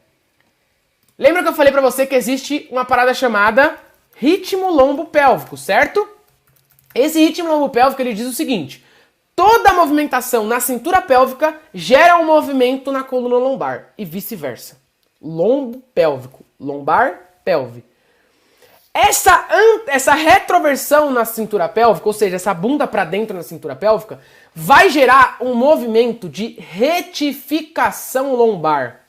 Lembra que eu falei pra você que existe uma parada chamada ritmo lombo-pélvico, certo? Esse ritmo lombo-pélvico, ele diz o seguinte: toda movimentação na cintura pélvica gera um movimento na coluna lombar e vice-versa. Lombo-pélvico, lombar-pelve. Essa retroversão na cintura pélvica, ou seja, essa bunda para dentro na cintura pélvica, vai gerar um movimento de retificação lombar.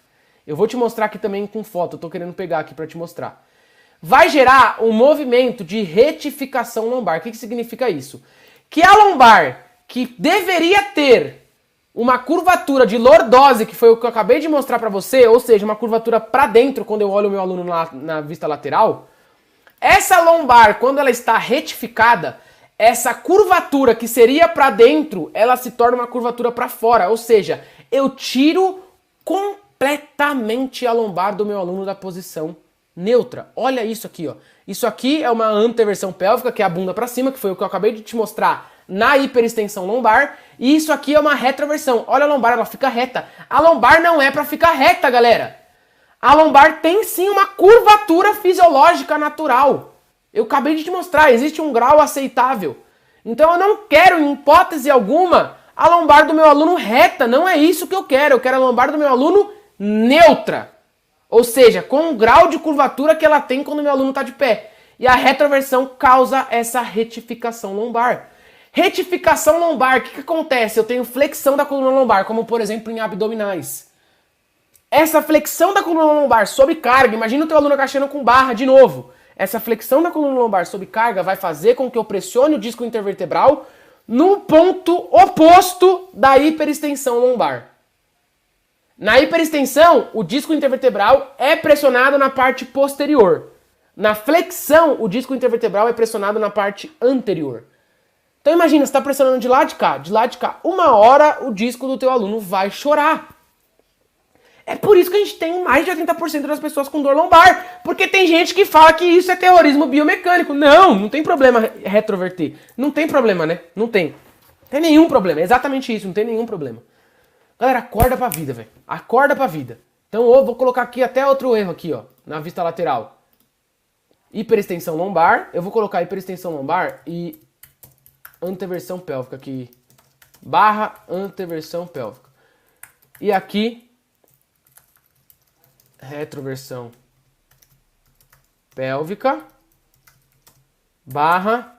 Eu vou te mostrar aqui também com foto, eu tô querendo pegar aqui para te mostrar. Vai gerar um movimento de retificação lombar. O que significa isso? Que a lombar, que deveria ter uma curvatura de lordose, que foi o que eu acabei de mostrar para você, ou seja, uma curvatura para dentro quando eu olho o meu aluno na vista lateral, essa lombar, quando ela está retificada, essa curvatura que seria para dentro, ela se torna uma curvatura para fora, ou seja, eu tiro completamente a lombar do meu aluno da posição neutra. Olha isso aqui, ó. Isso aqui é uma anteversão pélvica, que é a bunda para cima, que foi o que eu acabei de te mostrar na hiperextensão lombar, e isso aqui é uma retroversão. Olha a lombar, ela fica reta. A lombar não é para ficar reta, galera. A lombar tem sim uma curvatura fisiológica natural. Eu acabei de te mostrar, existe um grau aceitável. Então eu não quero, em hipótese alguma, a lombar do meu aluno reta. Não é isso que eu quero a lombar do meu aluno neutra. Ou seja, com o grau de curvatura que ela tem quando o meu aluno está de pé. E a retroversão causa essa retificação lombar. Retificação lombar, o que acontece? Eu tenho flexão da coluna lombar, como por exemplo em abdominais. Essa flexão da coluna lombar sob carga, imagina o teu aluno agachando com barra de novo. Essa flexão da coluna lombar sob carga vai fazer com que eu pressione o disco intervertebral no ponto oposto da hiperextensão lombar. Na hiperextensão, o disco intervertebral é pressionado na parte posterior. Na flexão, o disco intervertebral é pressionado na parte anterior. Então imagina, você está pressionando de lá de cá, de lá de cá. Uma hora o disco do teu aluno vai chorar. É por isso que a gente tem mais de 80% das pessoas com dor lombar. Porque tem gente que fala que isso é terrorismo biomecânico. Não tem problema retroverter. Não tem problema, né? Não tem. Não tem nenhum problema. É exatamente isso, não tem nenhum problema. Galera, acorda pra vida, velho. Acorda pra vida. Então eu vou colocar aqui até outro erro aqui, ó. Na vista lateral. Hiperextensão lombar. Eu vou colocar hiperextensão lombar e anteversão pélvica aqui. Barra anteversão pélvica. E aqui retroversão pélvica barra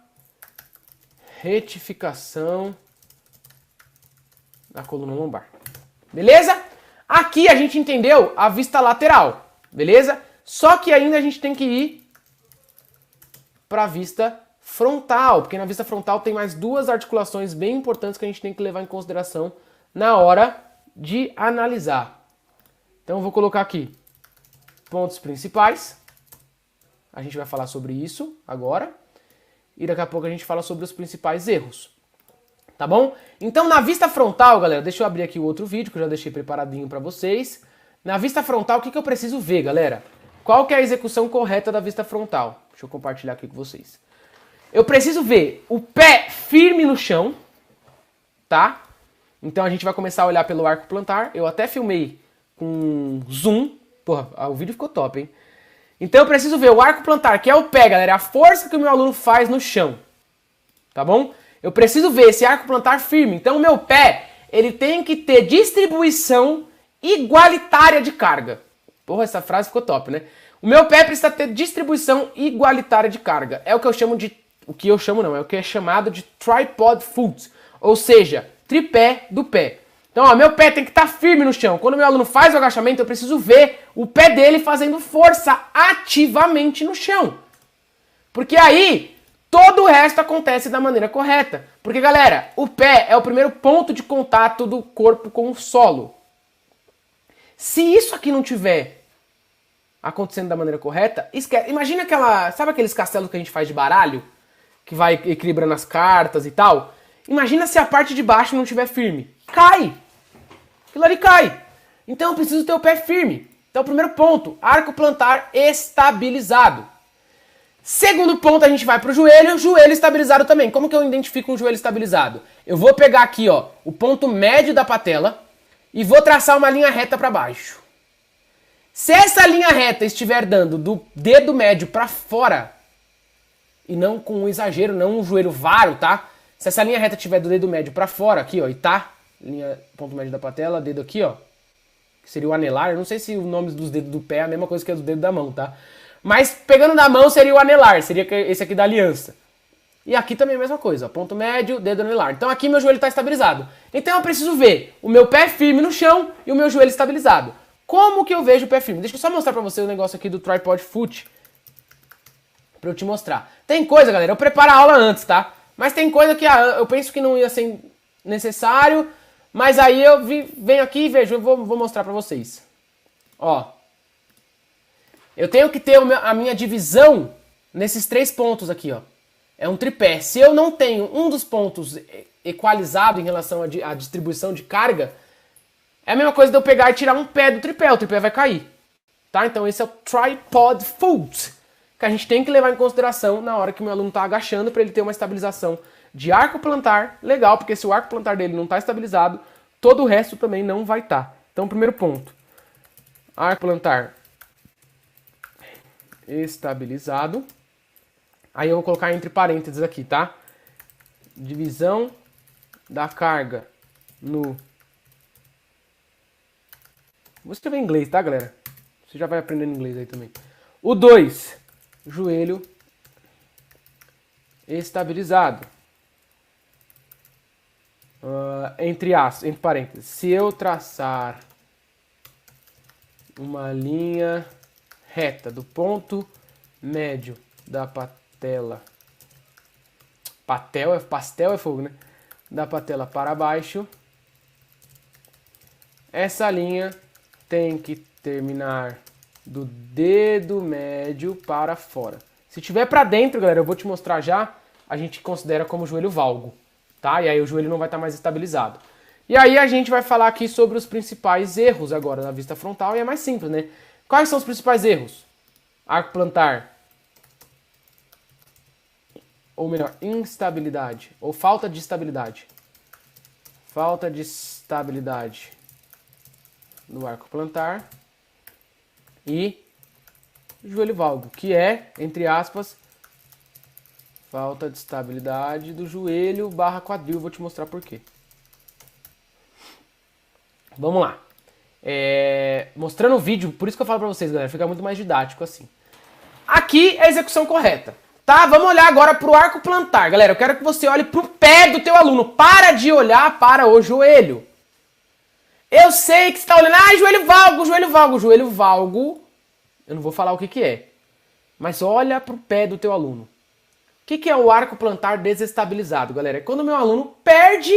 retificação da coluna lombar. Beleza? Aqui a gente entendeu a vista lateral, beleza? Só que ainda a gente tem que ir para a vista frontal, porque na vista frontal tem mais duas articulações bem importantes que a gente tem que levar em consideração na hora de analisar. Então eu vou colocar aqui pontos principais. A gente vai falar sobre isso agora. E daqui a pouco a gente fala sobre os principais erros. Tá bom? Então na vista frontal, galera, deixa eu abrir aqui o outro vídeo que eu já deixei preparadinho para vocês. Na vista frontal, o que eu preciso ver, galera? Qual que é a execução correta da vista frontal? Deixa eu compartilhar aqui com vocês. Eu preciso ver o pé firme no chão, tá? Então a gente vai começar a olhar pelo arco plantar. Eu até filmei com zoom. Porra, o vídeo ficou top, hein? Então eu preciso ver o arco plantar, que é o pé, galera, a força que o meu aluno faz no chão. Tá bom? Eu preciso ver esse arco plantar firme. Então o meu pé, ele tem que ter distribuição igualitária de carga. Porra, essa frase ficou top, né? O meu pé precisa ter distribuição igualitária de carga. É o que eu chamo de... O que eu chamo não, é o que é chamado de tripod foot. Ou seja, tripé do pé. Então, ó, meu pé tem que estar firme no chão. Quando o meu aluno faz o agachamento, eu preciso ver o pé dele fazendo força ativamente no chão. Porque aí, todo o resto acontece da maneira correta. Porque, galera, o pé é o primeiro ponto de contato do corpo com o solo. Se isso aqui não tiver acontecendo da maneira correta, esquece. Imagina aquela... Sabe aqueles castelos que a gente faz de baralho? Que vai equilibrando as cartas e tal? Imagina se a parte de baixo não estiver firme. Cai! aquilo ali cai. Então eu preciso ter o pé firme. Então, primeiro ponto, arco plantar estabilizado. Segundo ponto, a gente vai pro joelho estabilizado também. Como que eu identifico um joelho estabilizado? Eu vou pegar aqui, ó, o ponto médio da patela e vou traçar uma linha reta para baixo. Se essa linha reta estiver dando do dedo médio para fora, e não com um exagero, não um joelho varo, tá? Se essa linha reta estiver do dedo médio para fora, aqui, ó, e tá, linha, ponto médio da patela, dedo aqui, ó, que seria o anelar. Eu não sei se o nome dos dedos do pé é a mesma coisa que os dedos da mão, tá? Mas pegando da mão seria o anelar, seria esse aqui da aliança. E aqui também a mesma coisa, ó, ponto médio, dedo anelar. Então aqui meu joelho está estabilizado. Então eu preciso ver o meu pé firme no chão e o meu joelho estabilizado. Como que eu vejo o pé firme? Deixa eu só mostrar pra você o negócio aqui do tripod foot. Pra eu te mostrar. Tem coisa, galera, eu preparo a aula antes, tá? Mas tem coisa que eu penso que não ia ser necessário. Mas aí eu venho aqui e vejo, eu vou mostrar pra vocês. Ó. Eu tenho que ter a minha divisão nesses 3 pontos aqui, ó. É um tripé. Se eu não tenho um dos pontos equalizado em relação à distribuição de carga, é a mesma coisa de eu pegar e tirar um pé do tripé. O tripé vai cair. Tá? Então esse é o tripod foot, que a gente tem que levar em consideração na hora que o meu aluno está agachando para ele ter uma estabilização de arco plantar legal, porque se o arco plantar dele não está estabilizado, todo o resto também não vai estar. Então, primeiro ponto, arco plantar estabilizado. Aí eu vou colocar entre parênteses aqui, tá? Divisão da carga no... Vou escrever em inglês, tá, galera? Você já vai aprendendo inglês aí também. O 2, joelho estabilizado. Entre parênteses. Se eu traçar uma linha reta do ponto médio da patela. Pastel é fogo, né? Da patela para baixo. Essa linha tem que terminar do dedo médio para fora. Se tiver para dentro, galera, eu vou te mostrar já, a gente considera como joelho valgo, tá? E aí o joelho não vai estar mais estabilizado. E aí a gente vai falar aqui sobre os principais erros agora na vista frontal, e é mais simples, né? Quais são os principais erros? Arco plantar, ou melhor, instabilidade, ou falta de estabilidade. Falta de estabilidade no arco plantar e joelho valgo, que é, entre aspas, falta de estabilidade do joelho / quadril. Eu vou te mostrar por quê. Vamos lá. Mostrando o vídeo, por isso que eu falo pra vocês, galera, fica muito mais didático assim. Aqui é a execução correta, tá? Vamos olhar agora pro arco plantar. Galera, eu quero que você olhe pro pé do teu aluno. Para de olhar para o joelho. Eu sei que você está olhando, joelho valgo, joelho valgo. Joelho valgo, eu não vou falar o que é, mas olha pro pé do teu aluno. O que é o arco plantar desestabilizado, galera? É quando o meu aluno perde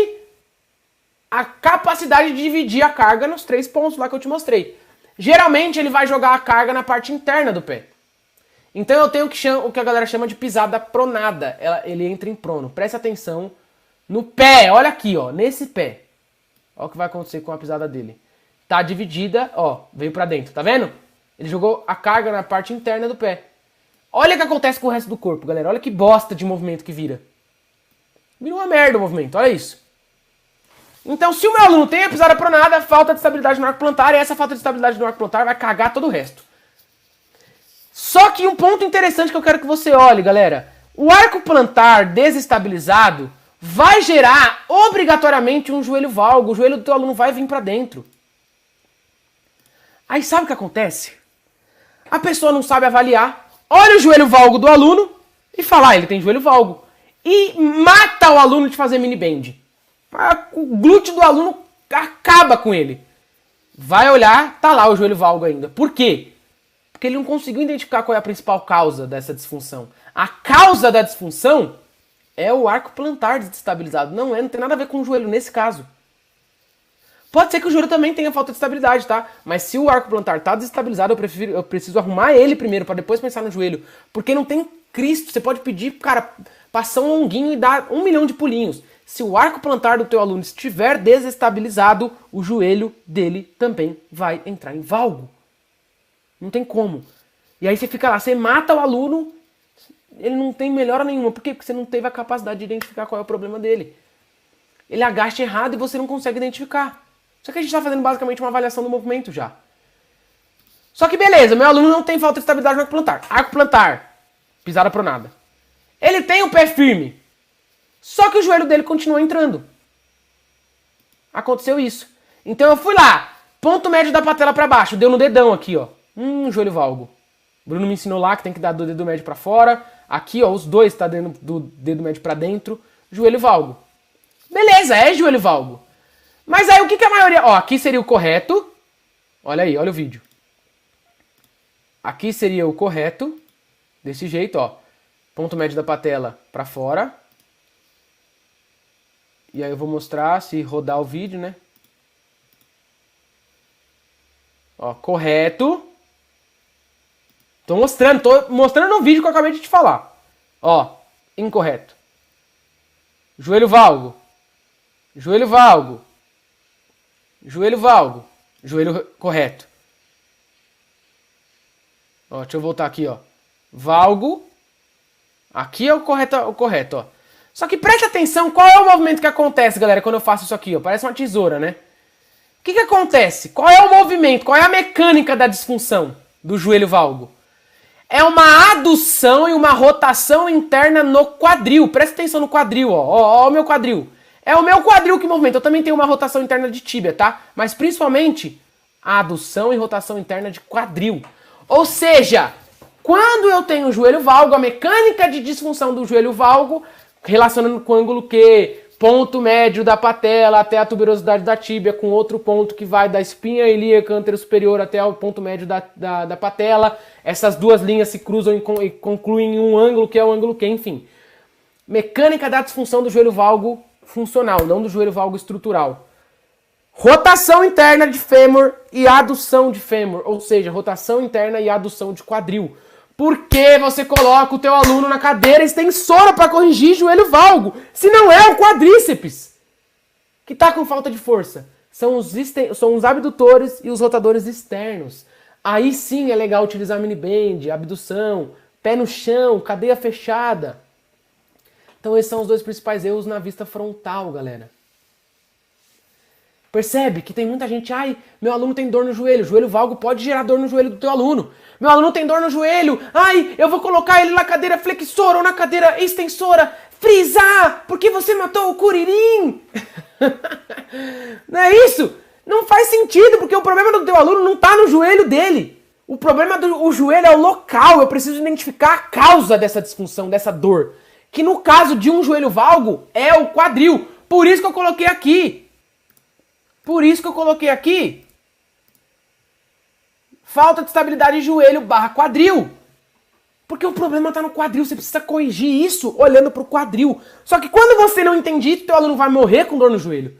a capacidade de dividir a carga nos 3 pontos lá que eu te mostrei. Geralmente ele vai jogar a carga na parte interna do pé. Então eu tenho o que a galera chama de pisada pronada. Ele entra em prono. Presta atenção no pé, olha aqui, ó, nesse pé. Olha o que vai acontecer com a pisada dele. Tá dividida, ó, veio pra dentro, tá vendo? Ele jogou a carga na parte interna do pé. Olha o que acontece com o resto do corpo, galera. Olha que bosta de movimento que vira. Vira uma merda o movimento, olha isso. Então, se o meu aluno tem a pisada pronada, falta de estabilidade no arco plantar, e essa falta de estabilidade no arco plantar vai cagar todo o resto. Só que um ponto interessante que eu quero que você olhe, galera. O arco plantar desestabilizado vai gerar obrigatoriamente um joelho valgo. O joelho do teu aluno vai vir pra dentro. Aí sabe o que acontece? A pessoa não sabe avaliar, olha o joelho valgo do aluno e fala, ele tem joelho valgo. E mata o aluno de fazer mini bend. O glúteo do aluno acaba com ele. Vai olhar, tá lá o joelho valgo ainda. Por quê? Porque ele não conseguiu identificar qual é a principal causa dessa disfunção. A causa da disfunção é o arco plantar desestabilizado. Não tem nada a ver com o joelho nesse caso. Pode ser que o joelho também tenha falta de estabilidade, tá? Mas se o arco plantar tá desestabilizado, eu preciso arrumar ele primeiro para depois pensar no joelho. Porque não tem Cristo, você pode pedir, cara, passar um longuinho e dar 1 milhão de pulinhos. Se o arco plantar do teu aluno estiver desestabilizado, o joelho dele também vai entrar em valgo. Não tem como. E aí você fica lá, você mata o aluno, ele não tem melhora nenhuma. Por quê? Porque você não teve a capacidade de identificar qual é o problema dele. Ele agacha errado e você não consegue identificar. Só que a gente está fazendo basicamente uma avaliação do movimento já. Só que beleza, meu aluno não tem falta de estabilidade no arco plantar. Arco plantar, pisada pronada. Ele tem o pé firme. Só que o joelho dele continua entrando. Aconteceu isso. Então eu fui lá, ponto médio da patela para baixo, deu no dedão aqui, ó. Joelho valgo. Bruno me ensinou lá que tem que dar do dedo médio para fora. Aqui, ó, os dois tá dando do dedo médio para dentro. Joelho valgo. Beleza, é joelho valgo. Mas aí o que a maioria... Ó, aqui seria o correto. Olha aí, olha o vídeo. Aqui seria o correto. Desse jeito, ó. Ponto médio da patela para fora. E aí eu vou mostrar se rodar o vídeo, né? Ó, correto. Tô mostrando no vídeo que eu acabei de te falar. Ó, incorreto. Joelho valgo. Joelho valgo. Joelho valgo. Joelho correto. Ó, deixa eu voltar aqui, ó. Valgo. Aqui é o correto, ó. Só que presta atenção qual é o movimento que acontece, galera, quando eu faço isso aqui, ó. Parece uma tesoura, né? O que acontece? Qual é o movimento? Qual é a mecânica da disfunção do joelho valgo? É uma adução e uma rotação interna no quadril. Presta atenção no quadril, ó. Ó o meu quadril. É o meu quadril que movimenta. Eu também tenho uma rotação interna de tíbia, tá? Mas principalmente a adução e rotação interna de quadril. Ou seja, quando eu tenho o joelho valgo, a mecânica de disfunção do joelho valgo, relacionando com o ângulo Q, ponto médio da patela até a tuberosidade da tíbia, com outro ponto que vai da espinha ilíaca anterosuperior até o ponto médio da patela. Essas duas linhas se cruzam e concluem em um ângulo que é o ângulo Q, enfim. Mecânica da disfunção do joelho valgo funcional, não do joelho valgo estrutural. Rotação interna de fêmur e adução de fêmur, ou seja, rotação interna e adução de quadril. Por que você coloca o teu aluno na cadeira extensora para corrigir joelho valgo, se não é o quadríceps que está com falta de força? São os abdutores e os rotadores externos. Aí sim é legal utilizar miniband, abdução, pé no chão, cadeia fechada. Então esses são os dois principais erros na vista frontal, galera. Percebe que tem muita gente, ai, meu aluno tem dor no joelho, joelho valgo pode gerar dor no joelho do teu aluno. Meu aluno tem dor no joelho, ai, eu vou colocar ele na cadeira flexora ou na cadeira extensora. Frisar, porque você matou o curirim. Não é isso? Não faz sentido, porque o problema do teu aluno não está no joelho dele. O problema do joelho é o local, eu preciso identificar a causa dessa disfunção, dessa dor. Que no caso de um joelho valgo é o quadril, por isso que eu coloquei aqui. Por isso que eu coloquei aqui falta de estabilidade de joelho / quadril. Porque o problema está no quadril, você precisa corrigir isso olhando para o quadril. Só que quando você não entende isso, teu aluno vai morrer com dor no joelho.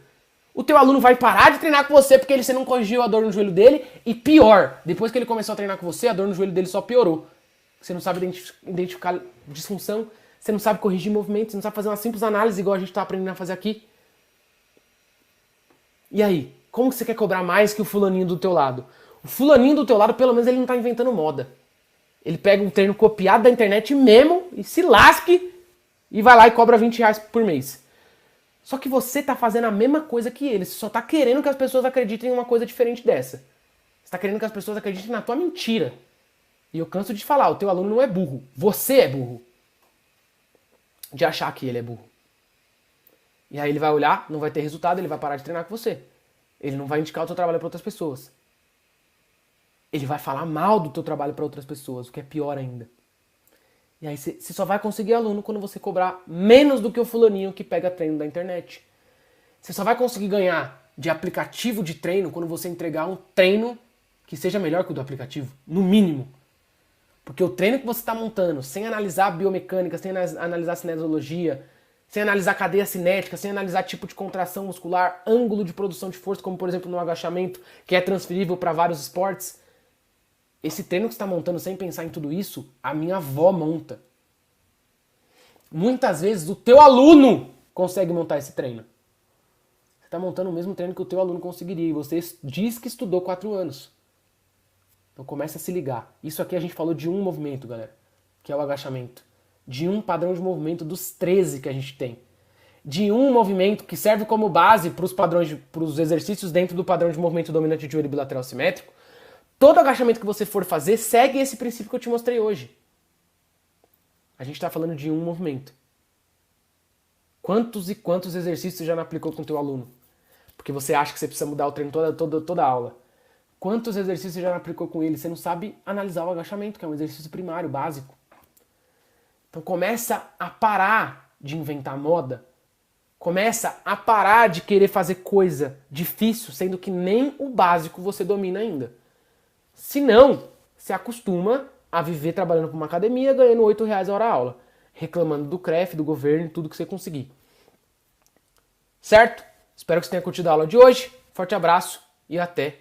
O teu aluno vai parar de treinar com você porque você não corrigiu a dor no joelho dele. E pior, depois que ele começou a treinar com você, a dor no joelho dele só piorou. Você não sabe identificar disfunção, você não sabe corrigir movimentos, você não sabe fazer uma simples análise igual a gente está aprendendo a fazer aqui. E aí, como que você quer cobrar mais que o fulaninho do teu lado? O fulaninho do teu lado, pelo menos, ele não tá inventando moda. Ele pega um treino copiado da internet mesmo e se lasque e vai lá e cobra R$20 por mês. Só que você tá fazendo a mesma coisa que ele. Você só tá querendo que as pessoas acreditem em uma coisa diferente dessa. Você tá querendo que as pessoas acreditem na tua mentira. E eu canso de falar, o teu aluno não é burro. Você é burro. De achar que ele é burro. E aí ele vai olhar, não vai ter resultado, ele vai parar de treinar com você. Ele não vai indicar o teu trabalho para outras pessoas. Ele vai falar mal do teu trabalho para outras pessoas, o que é pior ainda. E aí você só vai conseguir aluno quando você cobrar menos do que o fulaninho que pega treino da internet. Você só vai conseguir ganhar de aplicativo de treino quando você entregar um treino que seja melhor que o do aplicativo, no mínimo. Porque o treino que você está montando, sem analisar a biomecânica, sem analisar a cinesiologia, sem analisar cadeia cinética, sem analisar tipo de contração muscular, ângulo de produção de força, como por exemplo no agachamento, que é transferível para vários esportes. Esse treino que você está montando sem pensar em tudo isso, a minha avó monta. muitas vezes o teu aluno consegue montar esse treino. Você está montando o mesmo treino que o teu aluno conseguiria e você diz que estudou 4 anos. Então começa a se ligar. Isso aqui a gente falou de um movimento, galera, que é o agachamento. De um padrão de movimento dos 13 que a gente tem. De um movimento que serve como base para os exercícios dentro do padrão de movimento dominante de joelho bilateral simétrico. Todo agachamento que você for fazer segue esse princípio que eu te mostrei hoje. A gente está falando de um movimento. Quantos e quantos exercícios você já não aplicou com o teu aluno? Porque você acha que você precisa mudar o treino toda a aula. Quantos exercícios você já não aplicou com ele? Você não sabe analisar o agachamento, que é um exercício primário, básico. Então começa a parar de inventar moda. Começa a parar de querer fazer coisa difícil, sendo que nem o básico você domina ainda. Se não, se acostuma a viver trabalhando para uma academia, ganhando R$8 a hora a aula. Reclamando do CREF, do governo, tudo que você conseguir. Certo? Espero que você tenha curtido a aula de hoje. Forte abraço e até